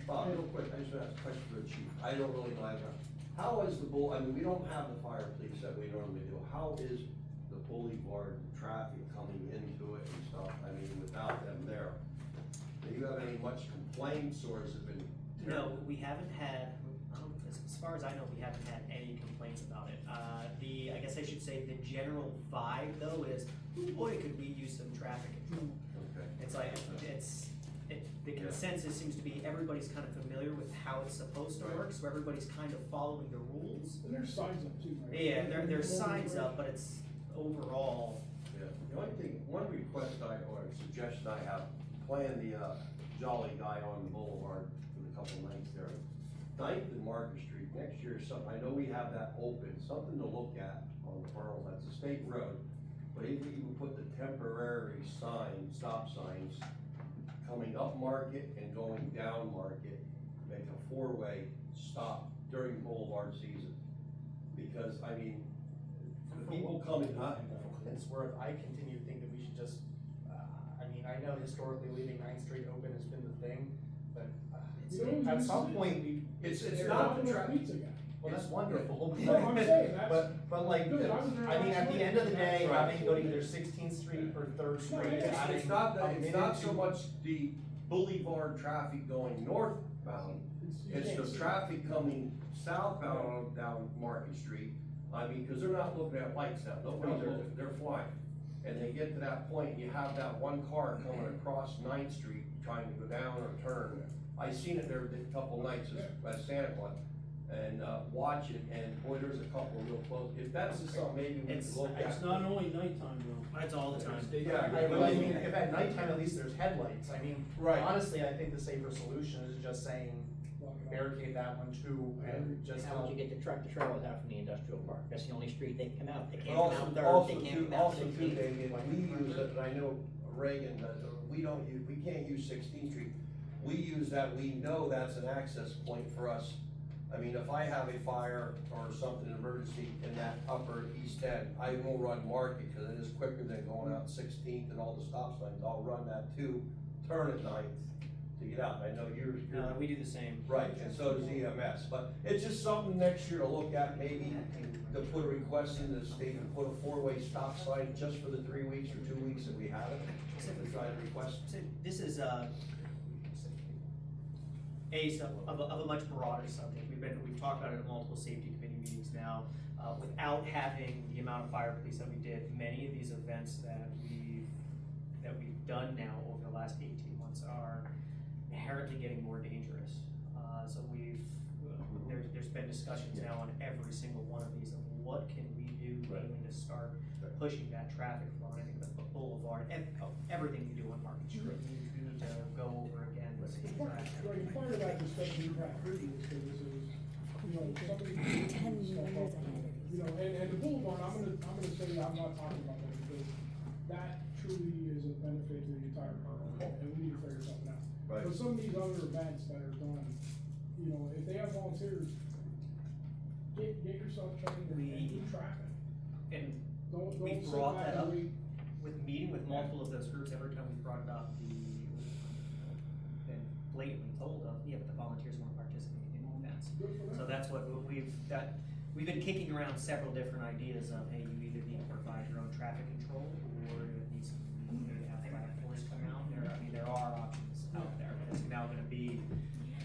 Bob, real quick, I just want to ask a question for the chief. I don't really know. How is the I mean, we don't have the fire police that we normally do. How is the boulevard traffic coming into it and stuff? I mean, without them there. Do you have any much complaints, or has it been? No, we haven't had, as far as I know, we haven't had any complaints about it. I guess I should say the general vibe though is, boy, could we use some traffic control. Okay. It's like, the consensus seems to be everybody's kind of familiar with how it's supposed to work, so everybody's kind of following the rules. And there's signs up too, right? Yeah, there's signs up, but it's overall. Yeah, the only thing, one request or suggestion I have, playing the, Jolly Guy on the boulevard for a couple nights there. 9th and Market Street, next year, I know we have that open, something to look at on the Borough, that's a state road. But if we even put the temporary stop signs, coming up Market and going down Market, make a 4-way stop during boulevard season. Because, I mean, the people coming, It's worth, I continue to think that we should just, I mean, I know historically leaving 9th Street open has been the thing, but at some point, It's They're not not the enough traffic. pizza guy. well, that's wonderful. No, I'm saying, that's. But like, Dude, I was there I mean, last at the night. end of the day, Right. having to go to either 16th Street or 3rd Street, it's adding It's not, a it's minute not so to- much the boulevard traffic going northbound, it's the traffic coming southbound on down Market Street. I mean, cause they're not looking at lights now, nobody's, they're flying. And they get to that point, and you have that one car coming across 9th Street trying to go down or turn. I seen it there a couple nights as Santa Claus, and, watch it, and boy, there's a couple real close. If that's just something maybe we It's- could look at. It's not only nighttime though. It's all the time. Yeah, But I mean, if at nighttime, at least there's headlights, I mean, Right. honestly, I think the safer solution is just saying barricade that one too, and just. How would you get the tractor trailers out from the industrial park? That's the only street they can come out. They But can't come out Third, also they can't too, come out also too, 16th. Damien, we use it, and I know Reagan does, we don't use, we can't use 16th Street. We use that, we know that's an access point for us. I mean, if I have a fire or something, emergency in that upper east end, I will run Market, cause it is quicker than going out 16th and all the stop signs. I'll run that too, turn at 9th to get out. I know you're. We do the same. Right, and so does EMS, but it's just something next year to look at, maybe to put a request in the state to put a 4-way stop sign just for the 3 weeks or 2 weeks that we have it, to try to request. So this is, of a much broader subject. We've talked about it at multiple safety committee meetings now. Without having the amount of fire police that we did, many of these events that we've done now over the last 18 months are inherently getting more dangerous. So there's been discussions now on every single one of these of what can we do mainly to start pushing that traffic flow. And I think the boulevard, everything we do on Market Street, we need to go over again. with the traffic. Right, part of that discussion we've had previously is, you know, some of these. 10 years ahead. You know, and the boulevard, I'm gonna say I'm not talking about that because that truly is a benefit to the entire borough, and we need to figure something out. Right. But some of these other events that are done, you know, if they have volunteers, get yourself trained and do traffic. And Don't we sit brought back that up and wait. with meeting with multiple of those groups, every time we brought it up, been blatantly told of, yeah, but the volunteers want to participate in events. Good for them. So that's what we've been kicking around several different ideas of, hey, you either need to provide your own traffic control, or you need some, have fire force come out there. I mean, there are options out there, but it's now gonna be,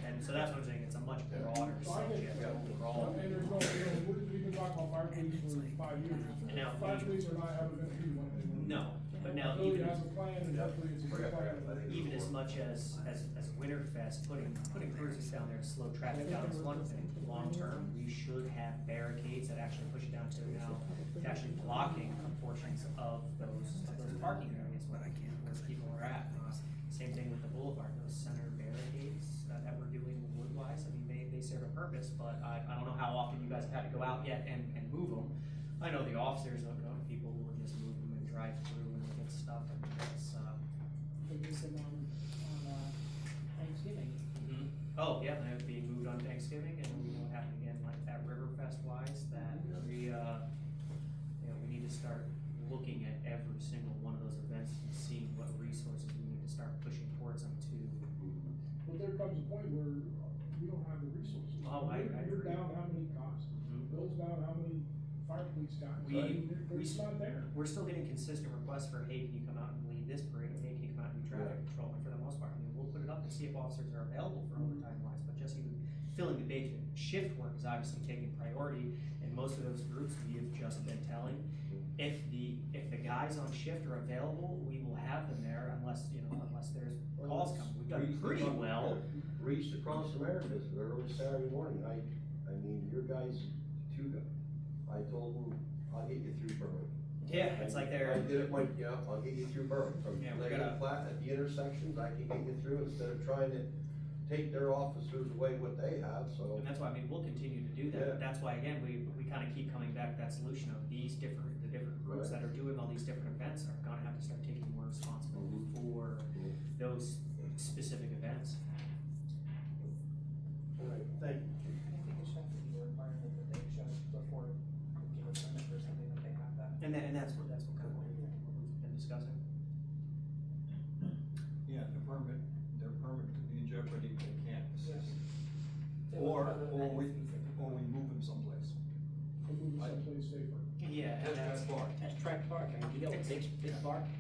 and so that's what I'm saying, it's a much broader subject overall. And there's no, you know, we've been talking about fire police for 5 years. And now- Fire police are not ever gonna be what they were. No, but now Billy even, has a plan, and hopefully it's a good plan. even as much as Winterfest, putting cruisers down there to slow traffic down is one thing. Long term, we should have barricades that actually push it down to now, to actually blocking portions of those parking areas where people are at. Same thing with the boulevard, those center barricades that we're doing wood-wise, I mean, they serve a purpose, but I don't know how often you guys have had to go out yet and move them. I know the officers don't know, people will just move them and drive through and get stuff, and it's, Like you said on Thanksgiving. Oh, yeah, they're being moved on Thanksgiving, and we know what happened again, like that Riverfest wise, that we need to start looking at every single one of those events and seeing what resources we need to start pushing towards them to. But there comes a point where we don't have the resources. Oh, I You're agree. down how many cops, Bill's down how many fire police guys. It's not there. We're still getting consistent requests for, hey, can you come out and lead this parade, or hey, can you come out and do traffic control, and for the most part, I mean, we'll put it up and see if officers are available for overtime wise, but just even filling the basic shift work is obviously taking priority, and most of those groups we have just been telling, if the guys on shift are available, we will have them there unless there's calls coming. We've done pretty well. Reached across America early Saturday morning, I mean, your guys, I told them, I'll get you through Berwick. Yeah, it's like they're. I did it, I'll get you through Berwick, from Yeah, we Lake gotta- and Platte at the intersections, I can get you through instead of trying to take their officers away what they have, so. And that's why, I mean, we'll continue to do that, Yeah. but that's why, again, we kind of keep coming back to that solution of the different groups Right. that are doing all these different events are gonna have to start taking more responsibility for those specific events. All right, thank you. I think it should have to be a requirement that they show before we give a permit for something that they have that. And that's what kind of what we've been discussing. Yeah, their permit could be in jeopardy if they can't.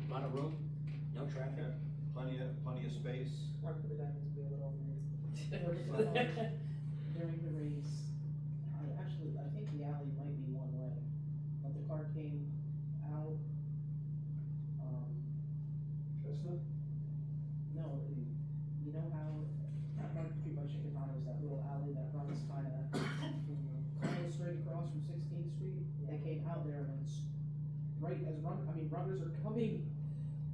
lot of room, no traffic. Plenty of space. Mark for the diamonds would be a little During the race, I think the alley might be one way, but the car came out, Chestnut? no, you know how, not Market Street by Chicken Hot, is that little alley that runs kinda straight across from 16th Street? They came out there and it's right as runners are coming.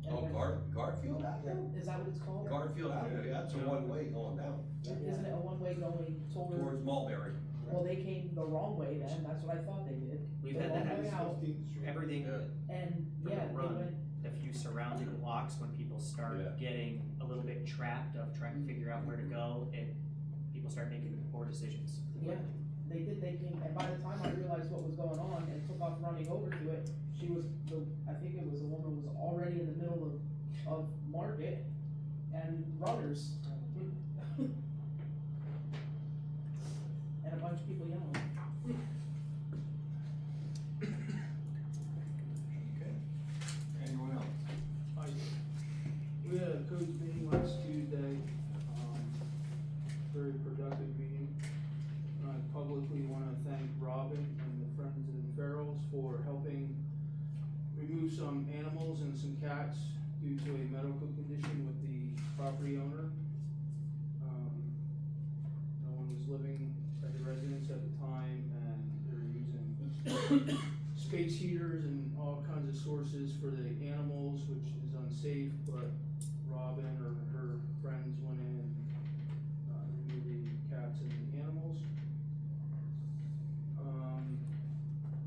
and Oh, when- Garfield Avenue? Is that what it's called? Garfield Avenue, yeah, that's a one-way going down. Isn't it a one-way going Towards Mulberry. Well, they came the wrong way then, that's what I thought they did. We've The had that wrong way happen. out, Everything and, from yeah, the they run, went, a few surrounding blocks, when people start Yeah. getting a little bit trapped of trying to figure out where to go, people start making poor decisions. yeah, they came, and by the time I realized what was going on and took off running over to it, I think it was a woman was already in the middle of Market and runners. And a bunch of people yelling. Okay. Anyone else? We had a codes meeting last Tuesday, very productive meeting. I publicly wanna thank Robin and the Friends and Ferals for helping remove some animals and some cats due to a medical condition with the property owner. No one was living at the residence at the time, and they were using space heaters and all kinds of sources for the animals, which is unsafe, but Robin or her friends went in and removed the cats and the animals.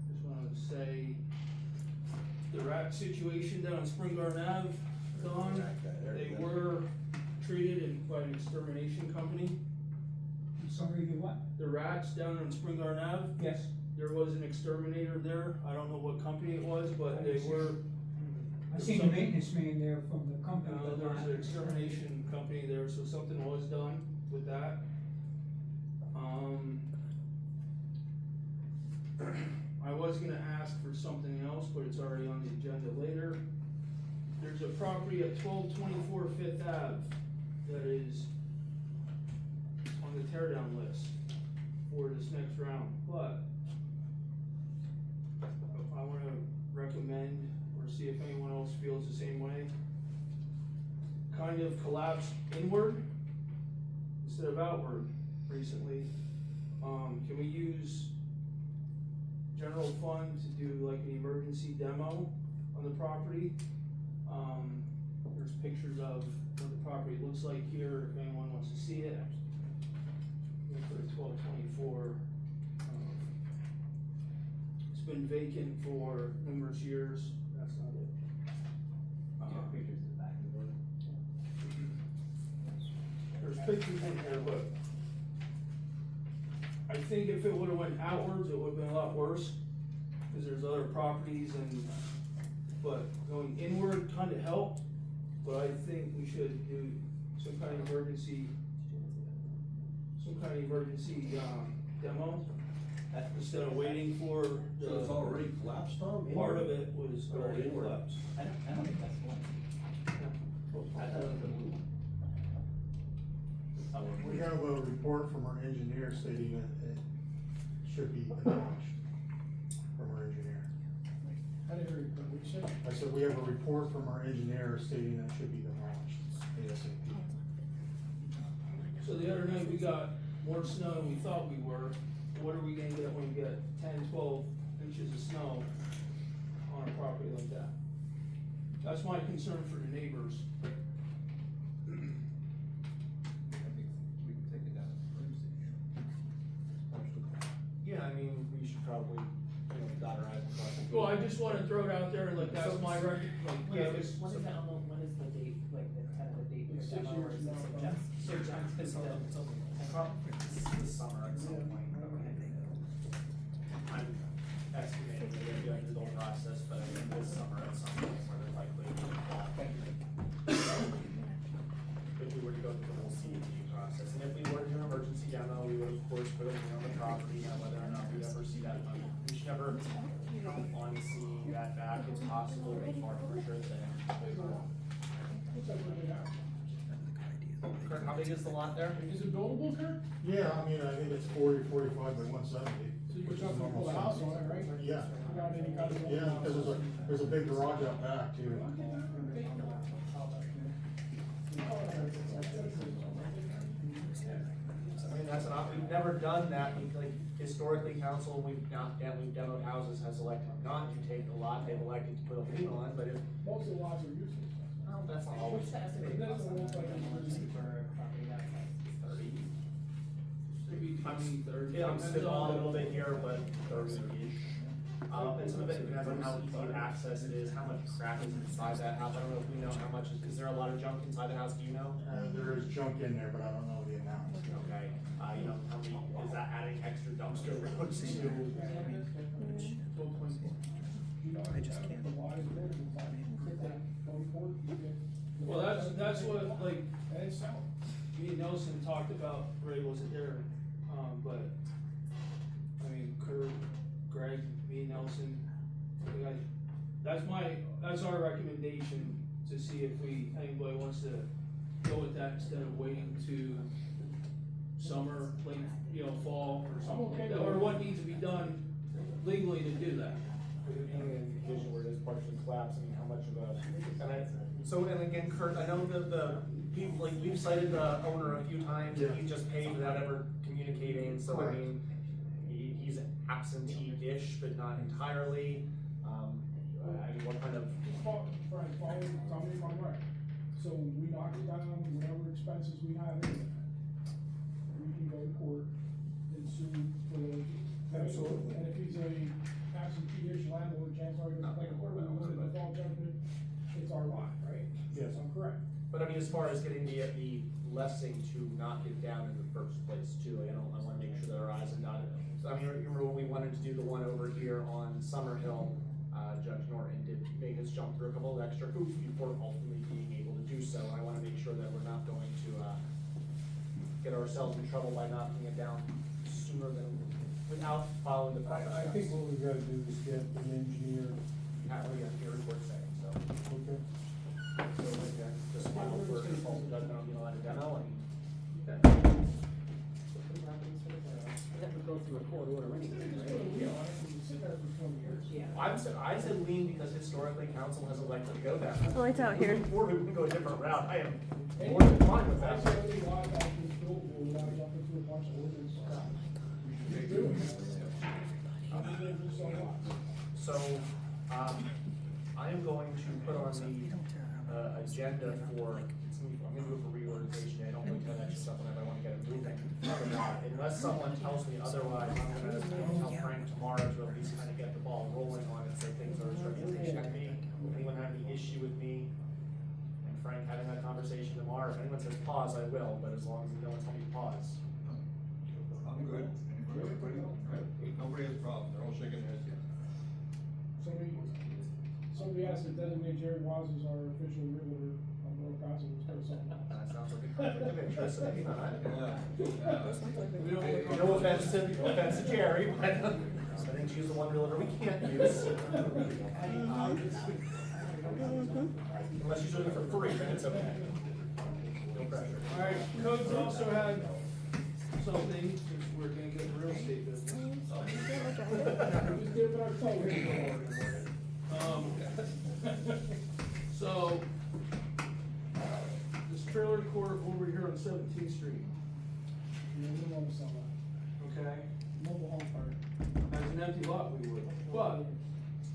Just wanted to say, the rat situation down on Spring Garden Ave, Don, they were treated by an extermination company. Sorry, the what? The rats down on Spring Garden Ave, Yes. there was an exterminator there, I don't know what company it was, but they were. I seen the maintenance man there from the company. There was an extermination company there, so something was done with that. I was gonna ask for something else, but it's already on the agenda later. There's a property at 1224 Fifth Ave that is on the tear down list for this next round, but I wanna recommend, or see if anyone else feels the same way, kind of collapsed inward instead of outward recently. Can we use general fund to do like an emergency demo on the property? There's pictures of what the property looks like here, if anyone wants to see it. For 1224, it's been vacant for numerous years, that's not it. Pictures of the back of the building. There's pictures in here, but I think if it would've went outwards, it would've been a lot worse, cause there's other properties but going inward kinda helped, but I think we should do some kind of emergency demo, instead of waiting for the. So it's already collapsed, Tom? Part of it was already Inward. collapsed. I don't think that's the one. I thought it was the blue one. We have a report from our engineer stating that it should be demolished from our engineer. I didn't hear you, what you said? I said, we have a report from our engineer stating that it should be demolished ASAP. So the other night, we got more snow than we thought we were. What are we gonna get when we get 10, 12 inches of snow on a property like that? That's my concern for the neighbors. We can take it down to Yeah, I mean, we should probably, dot our i's and cross our t's. Well, I just wanna throw it out there, like, that's my record, like, When yeah, is when is that, when is the date, like, the tentative date for It's demo, 6 or years is it now, suggest? It's this summer at some point. I'm estimating that they're doing the whole process, but I think this summer at some point where they're likely to fall. If we were to go through the whole CED process, and if we were to do an emergency demo, we would of course put it on the property, whether or not we ever see that money. We should never on seeing that back, it's possible, but hard for sure that. Kurt, how big is the lot there? Is it buildable, Kurt? Yeah, I mean, I think it's 40-45 by 170. So you could just put a house on it, right? Yeah. Without any kind of. Yeah, because there's a big garage out back too. I mean, that's not, we've never done that, like, historically, council, we've demoed houses, has elected not to take the lot, they've elected to put a lien on, but if. Most of the lots are useless. Well, that's not always. What's the estimated cost of for a property that size? 30. Maybe I'm, 30. I'm spitballing a little bit here, but 30-ish. And some of it depends on how easy access it is, how much crap is inside that house, I don't know if we know how much, is there a lot of junk inside the house, do you know? There is junk in there, but I don't know the amount. Okay, you know, how many, is that adding extra dumpster roads to? I just can't. Well, that's what, like, me and Nelson talked about, Ray wasn't there, but, I mean, Kurt, Greg, me and Nelson, that's our recommendation, to see if anybody wants to go with that instead of waiting to summer, late, fall or something, or what needs to be done legally to do that. In a condition where it is partially collapsed, I mean, how much of a, and again, Kurt, I know we've cited the owner a few times, and he just paid without ever communicating, so I mean, he's absentee-ish, but not entirely, I mean, what kind of? Frank, tell me if I'm right. So we knock it down, whatever expenses we have in it, we can go to court and sue for those. Absolutely. And if he's a absentee-ish landlord, chances are he's gonna play court, and win the default judgment, it's our lot, right? Yes. I'm correct. But I mean, as far as getting the blessing to knock it down in the first place too, I wanna make sure that our I's are dotted. So I mean, remember when we wanted to do the one over here on Summer Hill, Judge Norton did make us jump through a couple of extra hoops before ultimately being able to do so. I wanna make sure that we're not going to, get ourselves in trouble by knocking it down sooner than, without following the proper steps. I think what we've gotta do is get an engineer. We have your report saying, so. Okay. So, again, just final for consultant judgment on the United demo and. Okay. That would go through a court order anyway, right? I said lean because historically council has elected to go that route. Oh, it's out here. Or we can go a different route, I am more than fine with that. So, I am going to put on the agenda for, I'm gonna do it for reorganization, I don't really have extra stuff on it, but I wanna get it moving. Unless someone tells me otherwise, I'm gonna tell Frank tomorrow to at least kind of get the ball rolling on it, say things are starting to check me. If anyone have any issue with me and Frank having that conversation tomorrow, if anyone says pause, I will, but as long as no one tells me to pause. I'm good. Nobody has a problem, they're all shaking their heads yes. Somebody asked to designate Jerry Waz as our official realtor on North Gossip, let's go something else. That sounds like a conflict of interest, so maybe not. We don't- No offense to Jerry, but I think she's the one realtor we can't use. Unless she's doing it for free, then it's okay. No pressure. Alright, Codes also had something, since we're gonna get the real estate business. Just give it our toe. So, this trailer court over here on 17th Street, Yeah, we don't wanna sell that. okay, Mobile home park. as an empty lot we would, but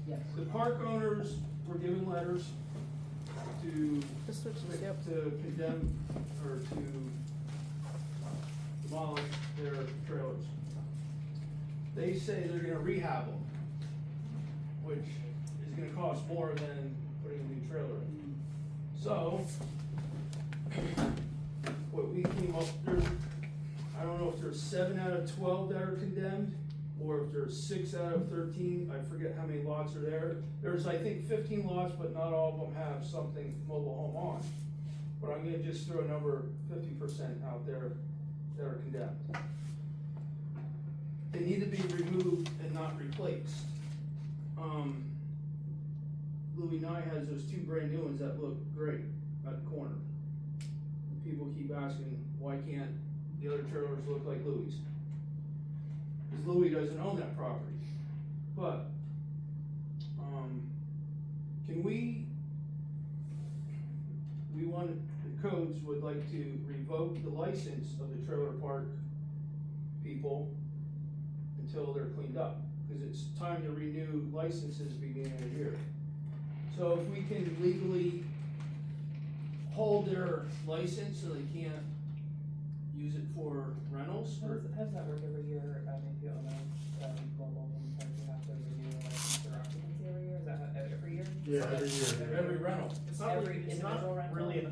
Yes. the park owners were given letters to, The switches, yep. to condemn, or to demolish their trailers. They say they're gonna rehab them, which is gonna cost more than putting a new trailer in. So, what we came up, I don't know if there's 7 out of 12 that are condemned, or if there's 6 out of 13, I forget how many lots are there. There's, I think, 15 lots, but not all of them have something mobile home on. But I'm gonna just throw a number, 50% out there that are condemned. They need to be removed and not replaced. Louis Nye has those two brand new ones that look great at the corner. People keep asking, why can't the other trailers look like Louis'? Cause Louis doesn't own that property. But, can we want, the codes would like to revoke the license of the trailer park people until they're cleaned up. Cause it's time to renew licenses beginning of the year. So if we can legally hold their license so they can't use it for rentals, How or does that work every year, if you own a, mobile home park, you have to renew a license or occupancy every year, is that every year? Yeah, every year. every rental? It's not Every really, it's not individual rental? really an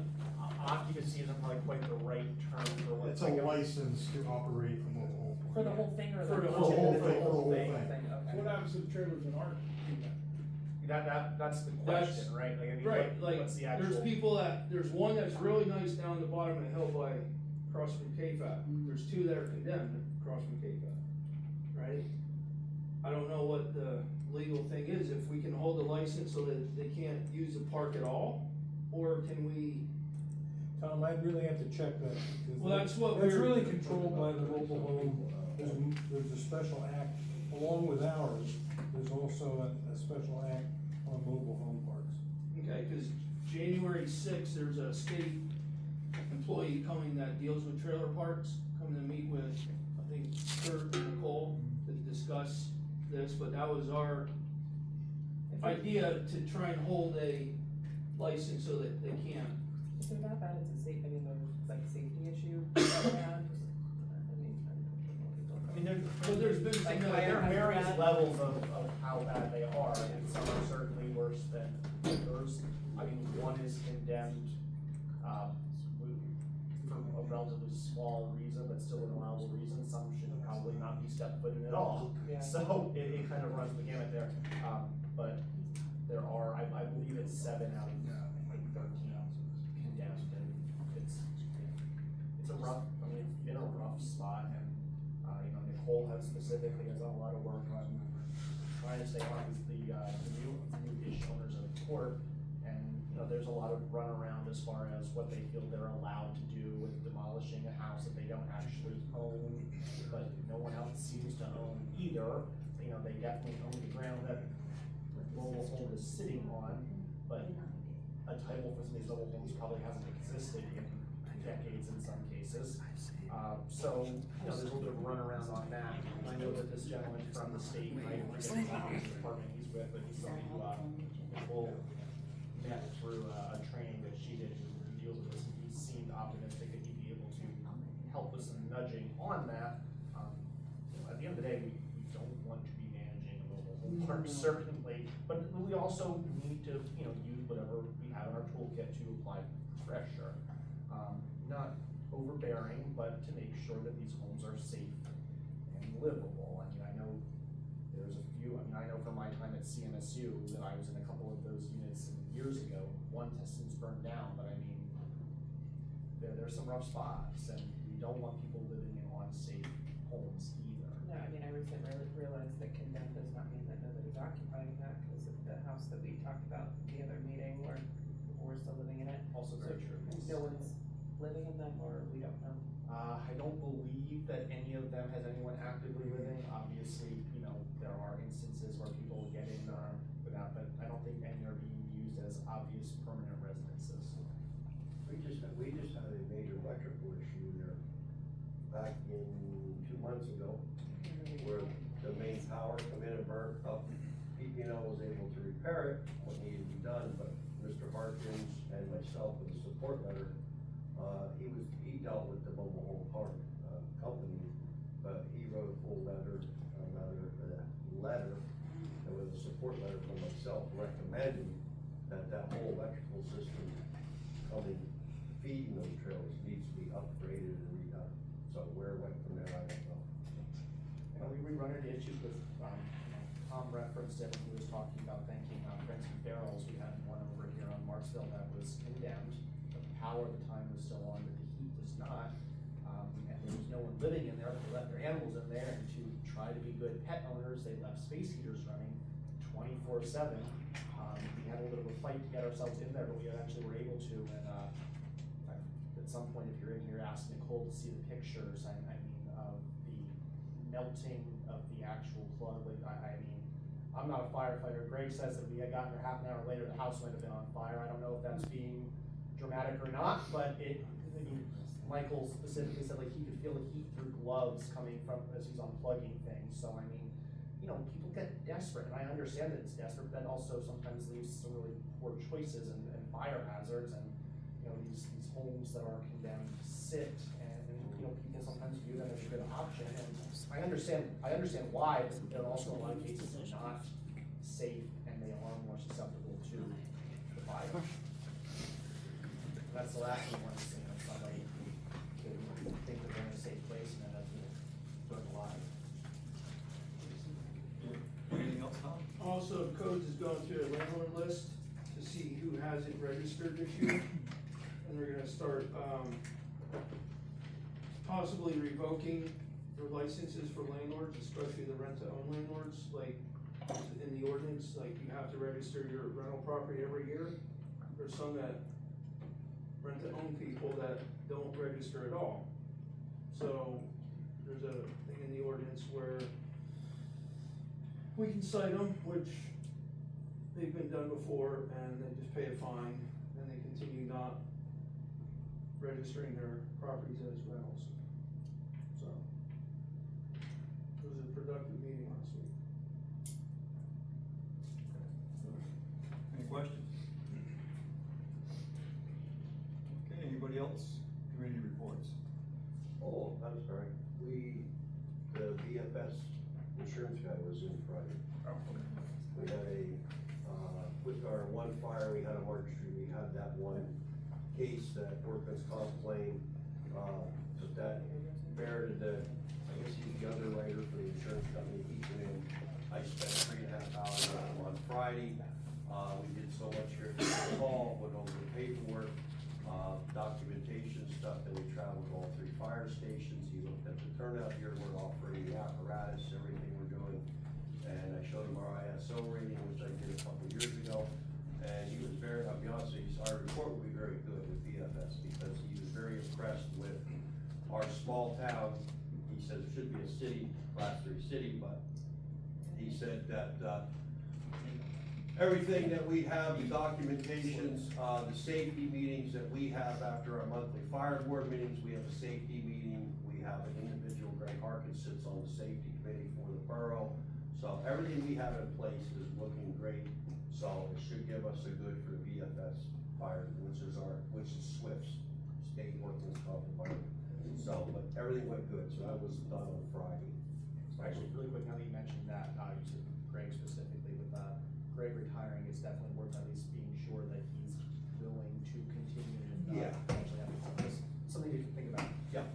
occupancy isn't probably quite the right term for what. It's a license to operate a mobile home park. For the whole thing or? For the whole thing, For the whole thing. thing, So okay. what happens to the trailers that aren't in that? That's the question, right? Like, I mean, Right, like, what's the actual? there's people there's one that's really nice down the bottom of the hill by, across from KFAB. There's two that are condemned across from KFAB, right? I don't know what the legal thing is, if we can hold the license so that they can't use the park at all, or can we? Tom, I'd really have to check that. Because Well, that's what That's we're- really controlled by the mobile home, there's a special act, along with ours, there's also a special act on mobile home parks. Okay, cause January 6th, there's a state employee coming that deals with trailer parks, coming to meet with, I think, Kurt and Nicole to discuss this, but that was our idea to try and hold a license so that they can't. If they're that bad, it's a there's like safety issue. Yeah, I mean, there's been some, there are various levels of how bad they are, and some are certainly worse than others. I mean, one is condemned, for a relatively small reason, but still an allowable reason. Some should probably not be stepped foot in at all. Yeah. So it kind of runs the gamut there. But there are, I believe it's 7 out of 13 condemned, and it's a rough, I mean, it's been a rough spot, and, you know, Nicole has specifically done a lot of work on trying to stay on the new-ish owners of the court, and, you know, there's a lot of runaround as far as what they feel they're allowed to do with demolishing a house that they don't actually own, but no one else seems to own either. You know, they definitely own the ground that mobile home is sitting on, but a title for some of these mobile homes probably hasn't existed in decades in some cases. So, you know, there's a little bit of a runaround on that. I know that this gentleman from the state, I forget the department he's with, but he's somebody who, Nicole met through a training that she did, who deals with this, and he seemed optimistic that he'd be able to help with some nudging on that. You know, at the end of the day, we don't want to be managing a mobile home park, certainly, but we also need to, you know, use whatever we have in our toolkit to apply pressure. Not overbearing, but to make sure that these homes are safe and livable. I mean, I know there's a few, I mean, I know from my time at CMSU that I was in a couple of those units years ago. One has since burned down, but I mean, there's some rough spots, and we don't want people living in unsafe homes either. No, I mean, I recently realized that condemned does not mean that nobody's occupying that, because of the house that we talked about the other meeting where people were still living in it. Also very true. No one's living in them, or we don't know. I don't believe that any of them has anyone actively living. Obviously, you know, there are instances where people get in without, but I don't think any are being used as obvious permanent residences. We just had a major electrical issue there back in 2 months ago, where the main power come in and burnt up. PPL was able to repair it, what needed to be done, but Mr. Harkins and myself with a support letter, he dealt with the mobile home park company, but he wrote a full letter, and with a support letter from myself recommending that whole electrical system coming, feeding those trailers needs to be upgraded and redone. So where it went from there, I don't know. You know, we run into issues with, Tom referenced it when he was talking about thanking, Francie Barrels. We had one over here on Marksville that was condemned. The power at the time was still on, but the heat was not. And there was no one living in there, but they left their animals in there, and to try to be good pet owners, they left space heaters running 24/7. We had a little bit of a fight to get ourselves in there, but we eventually were able to, and, at some point, if you're in here, ask Nicole to see the pictures, I mean, of the melting of the actual plug, like, I mean, I'm not a firefighter, Greg says that we had gotten there half an hour later, the house might have been on fire, I don't know if that's being dramatic or not, but I mean, Michael specifically said like he could feel the heat through gloves coming from, as he's unplugging things, so I mean, you know, people get desperate, and I understand that it's desperate, but that also sometimes leaves some really poor choices and fire hazards, and, you know, these homes that are condemned sit, and, you know, people sometimes view them as a good option, and I understand why, but they're also in a lot of cases they're not safe, and they are more susceptible to the fire. And that's the last thing we want to see, of somebody to think that they're in a safe place and then that's burn alive. Anything else, Tom? Also, Codes is going through a landlord list to see who hasn't registered this year. And they're gonna start, possibly revoking their licenses for landlords, especially the rent-to-own landlords, like, in the ordinance, like, you have to register your rental property every year. There's some that rent-to-own people that don't register at all. So, there's a thing in the ordinance where we can cite them, which they've been done before, and they just pay a fine, and they continue not registering their properties as rentals. So, it was a productive meeting last week. Any questions? Okay, anybody else? Committee reports. Oh, I'm sorry. The BFS insurance guy was in Friday. We had with our one fire we had on March Street, we had that one case that workman's comp claim, but that merited the, I guess he's the underwriter for the insurance company, he came in. I spent 3.5 hours with him on Friday. We did so much here at the hall, went over the paperwork, documentation stuff, and we traveled all 3 fire stations. He looked at the turnout here, we're offering the apparatus, everything we're doing. And I showed him our ISO rating, which I did a couple years ago. And he was very, I'll be honest with you, our report will be very good with BFS because he was very impressed with our small town. He says it should be a city, class 3 city, but he said that, everything that we have, the documentations, the safety meetings that we have after our monthly fire board meetings, we have a safety meeting, we have an individual, Greg Harkins sits on the safety committee for the borough. So everything we have in place is looking great, so it should give us a good for the BFS fire, which is SWIFT's, State Workman's Comp Environment. So, but everything went good, so that was done on Friday. Actually, really quick, now that you mentioned that, you said Greg specifically, with Greg retiring, it's definitely worth at least being sure that he's willing to continue and potentially have something you can think about. Yeah.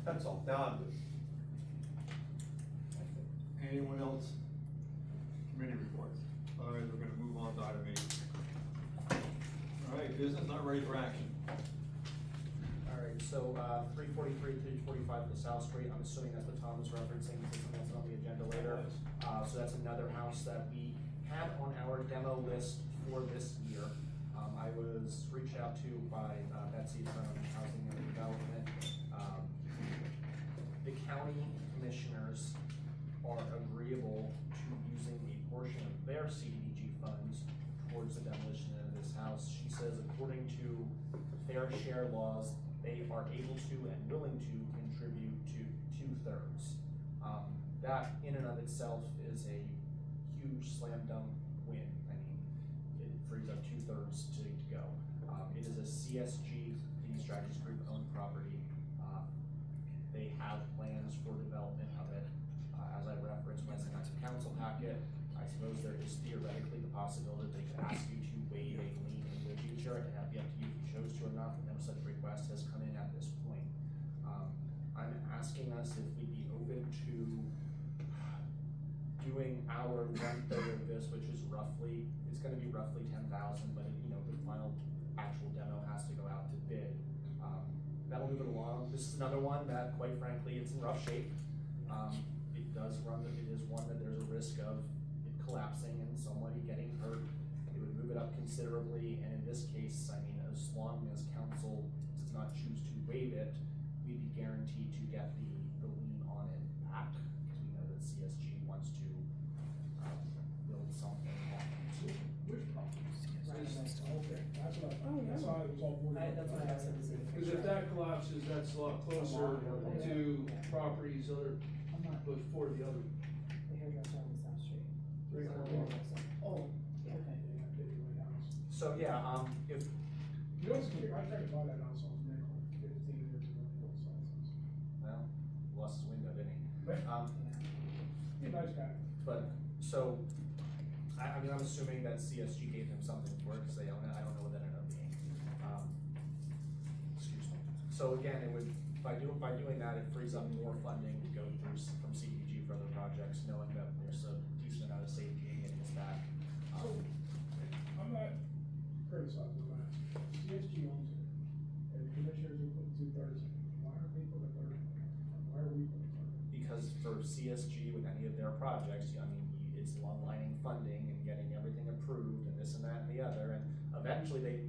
That's all, now I'm good. Anyone else? Committee reports. Otherwise, we're gonna move on to item 8. All right, business not ready for action. Alright, so, 343, 345 LaSalle Street, I'm assuming that's what Tom was referencing, something that's on the agenda later. So that's another house that we had on our demo list for this year. I was reached out to by Betsy from Housing and Development. The county commissioners are agreeable to using a portion of their CDBG funds towards the demolition of this house. She says according to fair share laws, they are able to and willing to contribute to 2/3. That in and of itself is a huge slam dunk win. I mean, it frees up 2/3 to go. It is a CSG, the Strategies Group owned property. They have plans for development of it. As I referenced when I sent out the council packet, I suppose there is theoretically the possibility that they could ask you to waive a lien in the future, and that'd be up to you if you chose to or not, but no such request has come in at this point. I'm asking us if we'd be open to doing our 1/3 of this, which is roughly, it's gonna be roughly 10,000, but you know, the final actual demo has to go out to bid. That'll move it along. This is another one that, quite frankly, it's in rough shape. does run, it is one that there's a risk of it collapsing and somebody getting hurt. It would move it up considerably, and in this case, I mean, as long as council does not choose to waive it, we'd be guaranteed to get the lien on it back, because we know that CSG wants to, build something on it. Which properties? Right. Okay, that's what that's how it was all working. That's what I said. Cause if that collapses, that's a lot closer to properties other, before the other. The hairdresser on the South Street. Oh, okay. So, yeah, if, You know, it's weird, I tried to buy that house on nickel 15 years ago, both sides. well, lost his window, didn't he? He's a nice guy. But, so, I mean, I'm assuming that CSG gave him something for it, cause they own it, I don't know what that ended up being. Excuse me. So again, it would, by doing that, it frees up more funding to go through from CDBG for other projects, knowing that there's a decent amount of safety in getting this back. I'm not criticizing that. CSG owns it, and the commissioners are putting 2/3 in. Why aren't they putting a third in? Why are we putting a third in? Because for CSG with any of their projects, I mean, it's long lining funding and getting everything approved and this and that and the other, and eventually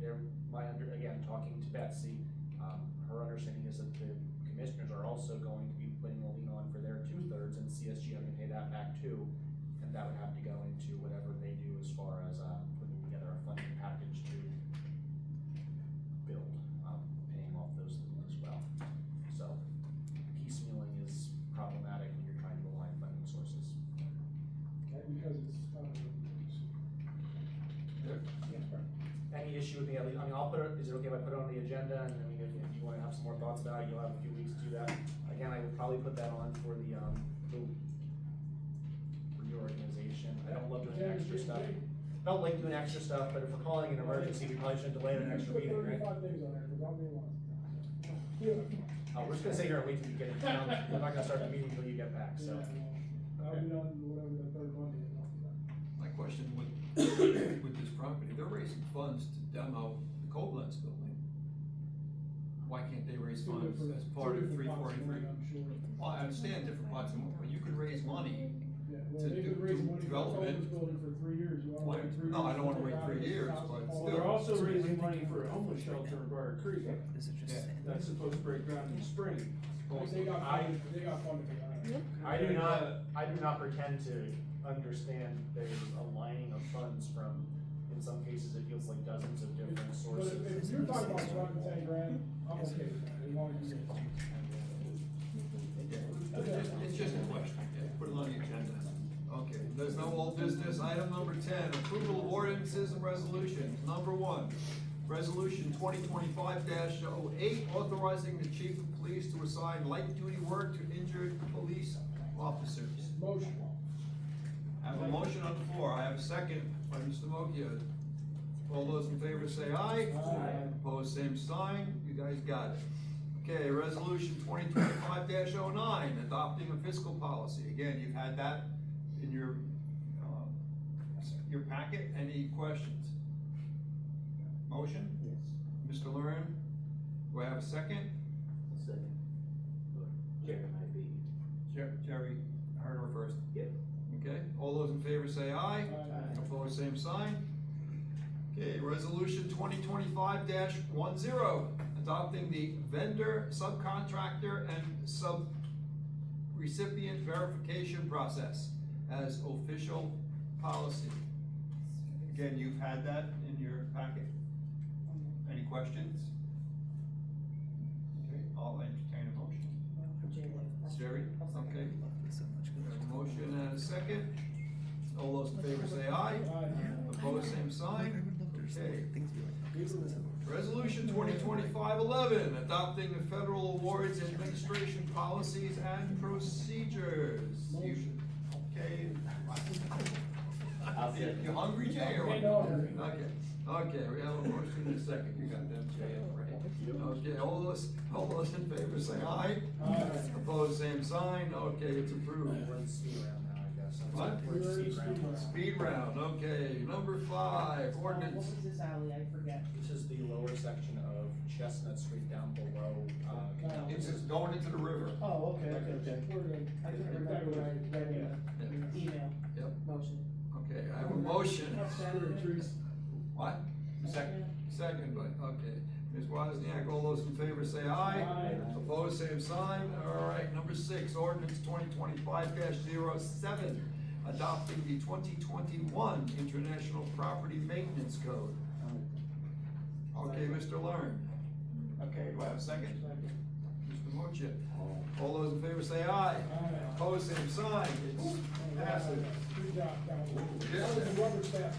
again, talking to Betsy, her understanding is that the commissioners are also going to be putting a lien on for their 2/3, and CSG having to pay that back too, and that would have to go into whatever they do as far as, putting together a funding package to build, paying off those liens as well. So, piecemealing is problematic when you're trying to align funding sources. And because it's, Any issue with the, I mean, I'll put it, is it okay if I put it on the agenda, and I mean, if you wanna have some more thoughts about it, you'll have a few weeks to do that. Again, I would probably put that on for the reorganization. I don't love doing extra stuff. Don't like doing extra stuff, but if we're calling an emergency, we probably shouldn't delay it an extra meeting, right? 35 things on there, because I'm being honest. Oh, we're just gonna sit here and wait till you get it down, we're not gonna start the meeting until you get back, so. I'll be done whatever the third Monday is. My question with this property, they're raising funds to demo the Koblenz building. Why can't they raise funds as part of 343? Well, I understand different pots of money, but you could raise money Well, to they do could raise money for the development. building for 3 years. You wanna wait 3 years? No, I don't wanna wait 3 years, but Well, still. they're also raising money for a homeless shelter in Briar Creek. Yeah. That's supposed to break ground in the spring. They got funded for that. I do not pretend to understand there's a lining of funds from, in some cases, it feels like dozens of different But sources. if you're talking about 10 grand, I'm okay with that, as long as you It's just a question, yeah, put it on the agenda. Okay, there's no old business. Item number 10, approval of ordinances and resolutions. Number 1, resolution 2025-08, authorizing the chief of police to assign light-duty work to injured police officers. Motion. I have a motion on the floor. I have a second by Mr. Mokia. All those in favor say aye. Aye. Opposed, same sign. You guys got it. Okay, resolution 2025-09, adopting a fiscal policy. Again, you've had that in your packet. Any questions? Motion? Yes. Mr. Luren, do I have a second? Second. Jerry might be. Jerry heard her first. Yep. Okay, all those in favor say aye. Aye. Opposed, same sign. Okay, resolution 2025-10, adopting the vendor, subcontractor, and sub-recipient verification process as official policy. Again, you've had that in your packet. Any questions? Okay, I'll entertain a motion. Jerry, okay. We have a motion and a second. All those in favor say aye. Opposed, same sign. Okay. Resolution 2025-11, adopting the federal awards administration policies and procedures. Okay. You hungry, Jay, or what? Okay, we have a motion and a second. You got them, Jay, right? Okay, all those in favor say aye. Aye. Opposed, same sign. Okay, it's approved. We're in speed round now, I guess. What? We're in speed round. Speed round, okay. Number 5, ordinance. What was this alley? I forget. This is the lower section of Chestnut Street down below, It's just going into the river. Oh, okay. We're good. I couldn't remember. That 6, ordinance 2025-07, adopting the 2021 International Property Maintenance Code. Okay, Mr. Learn. Okay, do I have a second? Mr. Mocha. All those in favor say aye. Opposed, same sign. It's passive. Good job, Council. That was the rubber stamp.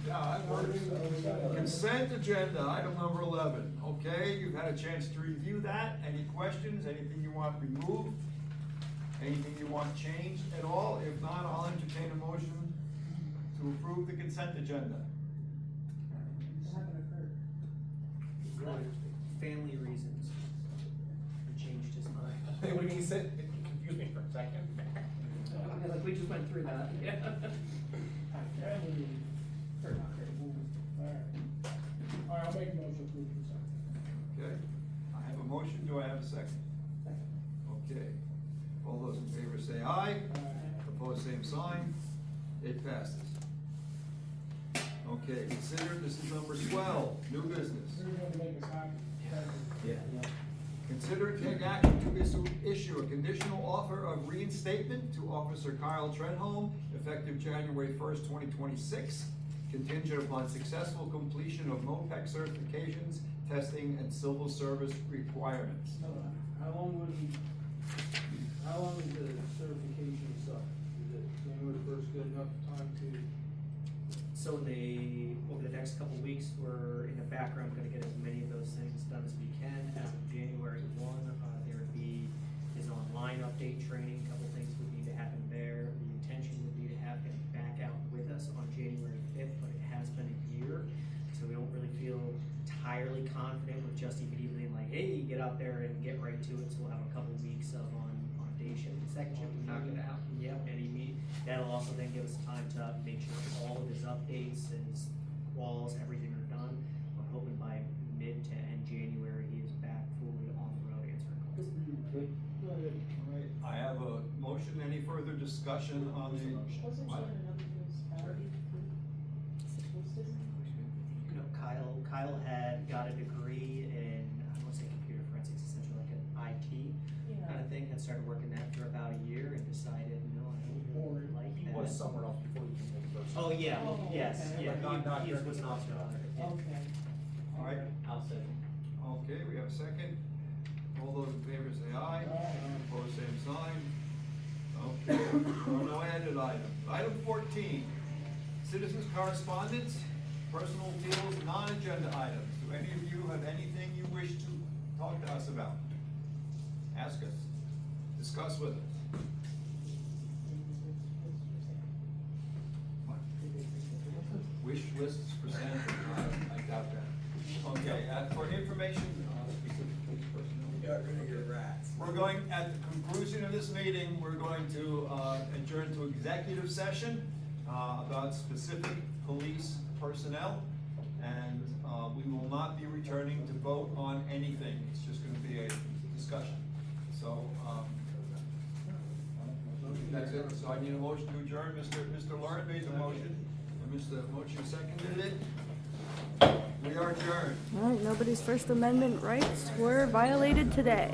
Yeah, that works. Consent agenda, item number 11. Okay, you've had a chance to review that. Any questions? Anything you want removed? Anything you want changed at all? If not, I'll entertain a motion to approve the consent agenda. Family reasons. He changed his mind. What do you mean, you said, it confused me for a second. Like, we just went through that, yeah. All right, I'll make a motion to approve consent. Okay, I have a motion. Do I have a second? Okay. All those in favor say aye. Opposed, same sign. It passes. Okay, consider, this is number 12, new business. You're gonna make us happy. Yeah. Consider and take action to issue a conditional offer of reinstatement to Officer Kyle Trenholm, effective January 1st, 2026, contingent upon successful completion of MOPEC certifications, testing, and civil service requirements. How long is the certification stuff? Is it January first good enough time to? So over the next couple of weeks, we're in the background gonna get as many of those things done as we can. As of January 1, there would be his online update training, a couple things would need to happen there. The intention would be to have him back out with us on January 5th, but it has been a year, so we don't really feel entirely confident with just immediately like, hey, get out there and get right to it. So we'll have a couple weeks of on day shift and second shift, we knock it out. Yep, and that'll also then give us time to make sure all of his updates, his walls, everything are done. We're hoping by mid to end January, he is back fully on the road answering calls. Alright, I have a motion. Any further discussion on the? What? You know, Kyle had got a degree in, I don't wanna say computer forensics, essentially like an IT kind of thing, had started working that for about a year and decided, no, I don't really like that. He was somewhere else before he came to first. Oh, yeah, yes, okay. yeah, But not he here. was an officer on it. Yeah. Okay. Alright, I'll second. okay, we have a second. All those in favor say aye. Opposed, same sign. Okay, there are no added items. Item 14, citizens correspondence, personal appeals, non-agenda items. Do any of you have anything you wish to talk to us about? Ask us, discuss with us. What? Wish lists for Santa, I doubt that. Okay, for information, specific police personnel. We're going, at the conclusion of this meeting, we're going to adjourn to executive session about specific police personnel. And we will not be returning to vote on anything. It's just gonna be a discussion. So, that's it. So I need a motion to adjourn. Mr. Lauren made the motion, and Mr. Mochi seconded it. We are adjourned. All right, nobody's First Amendment rights were violated today.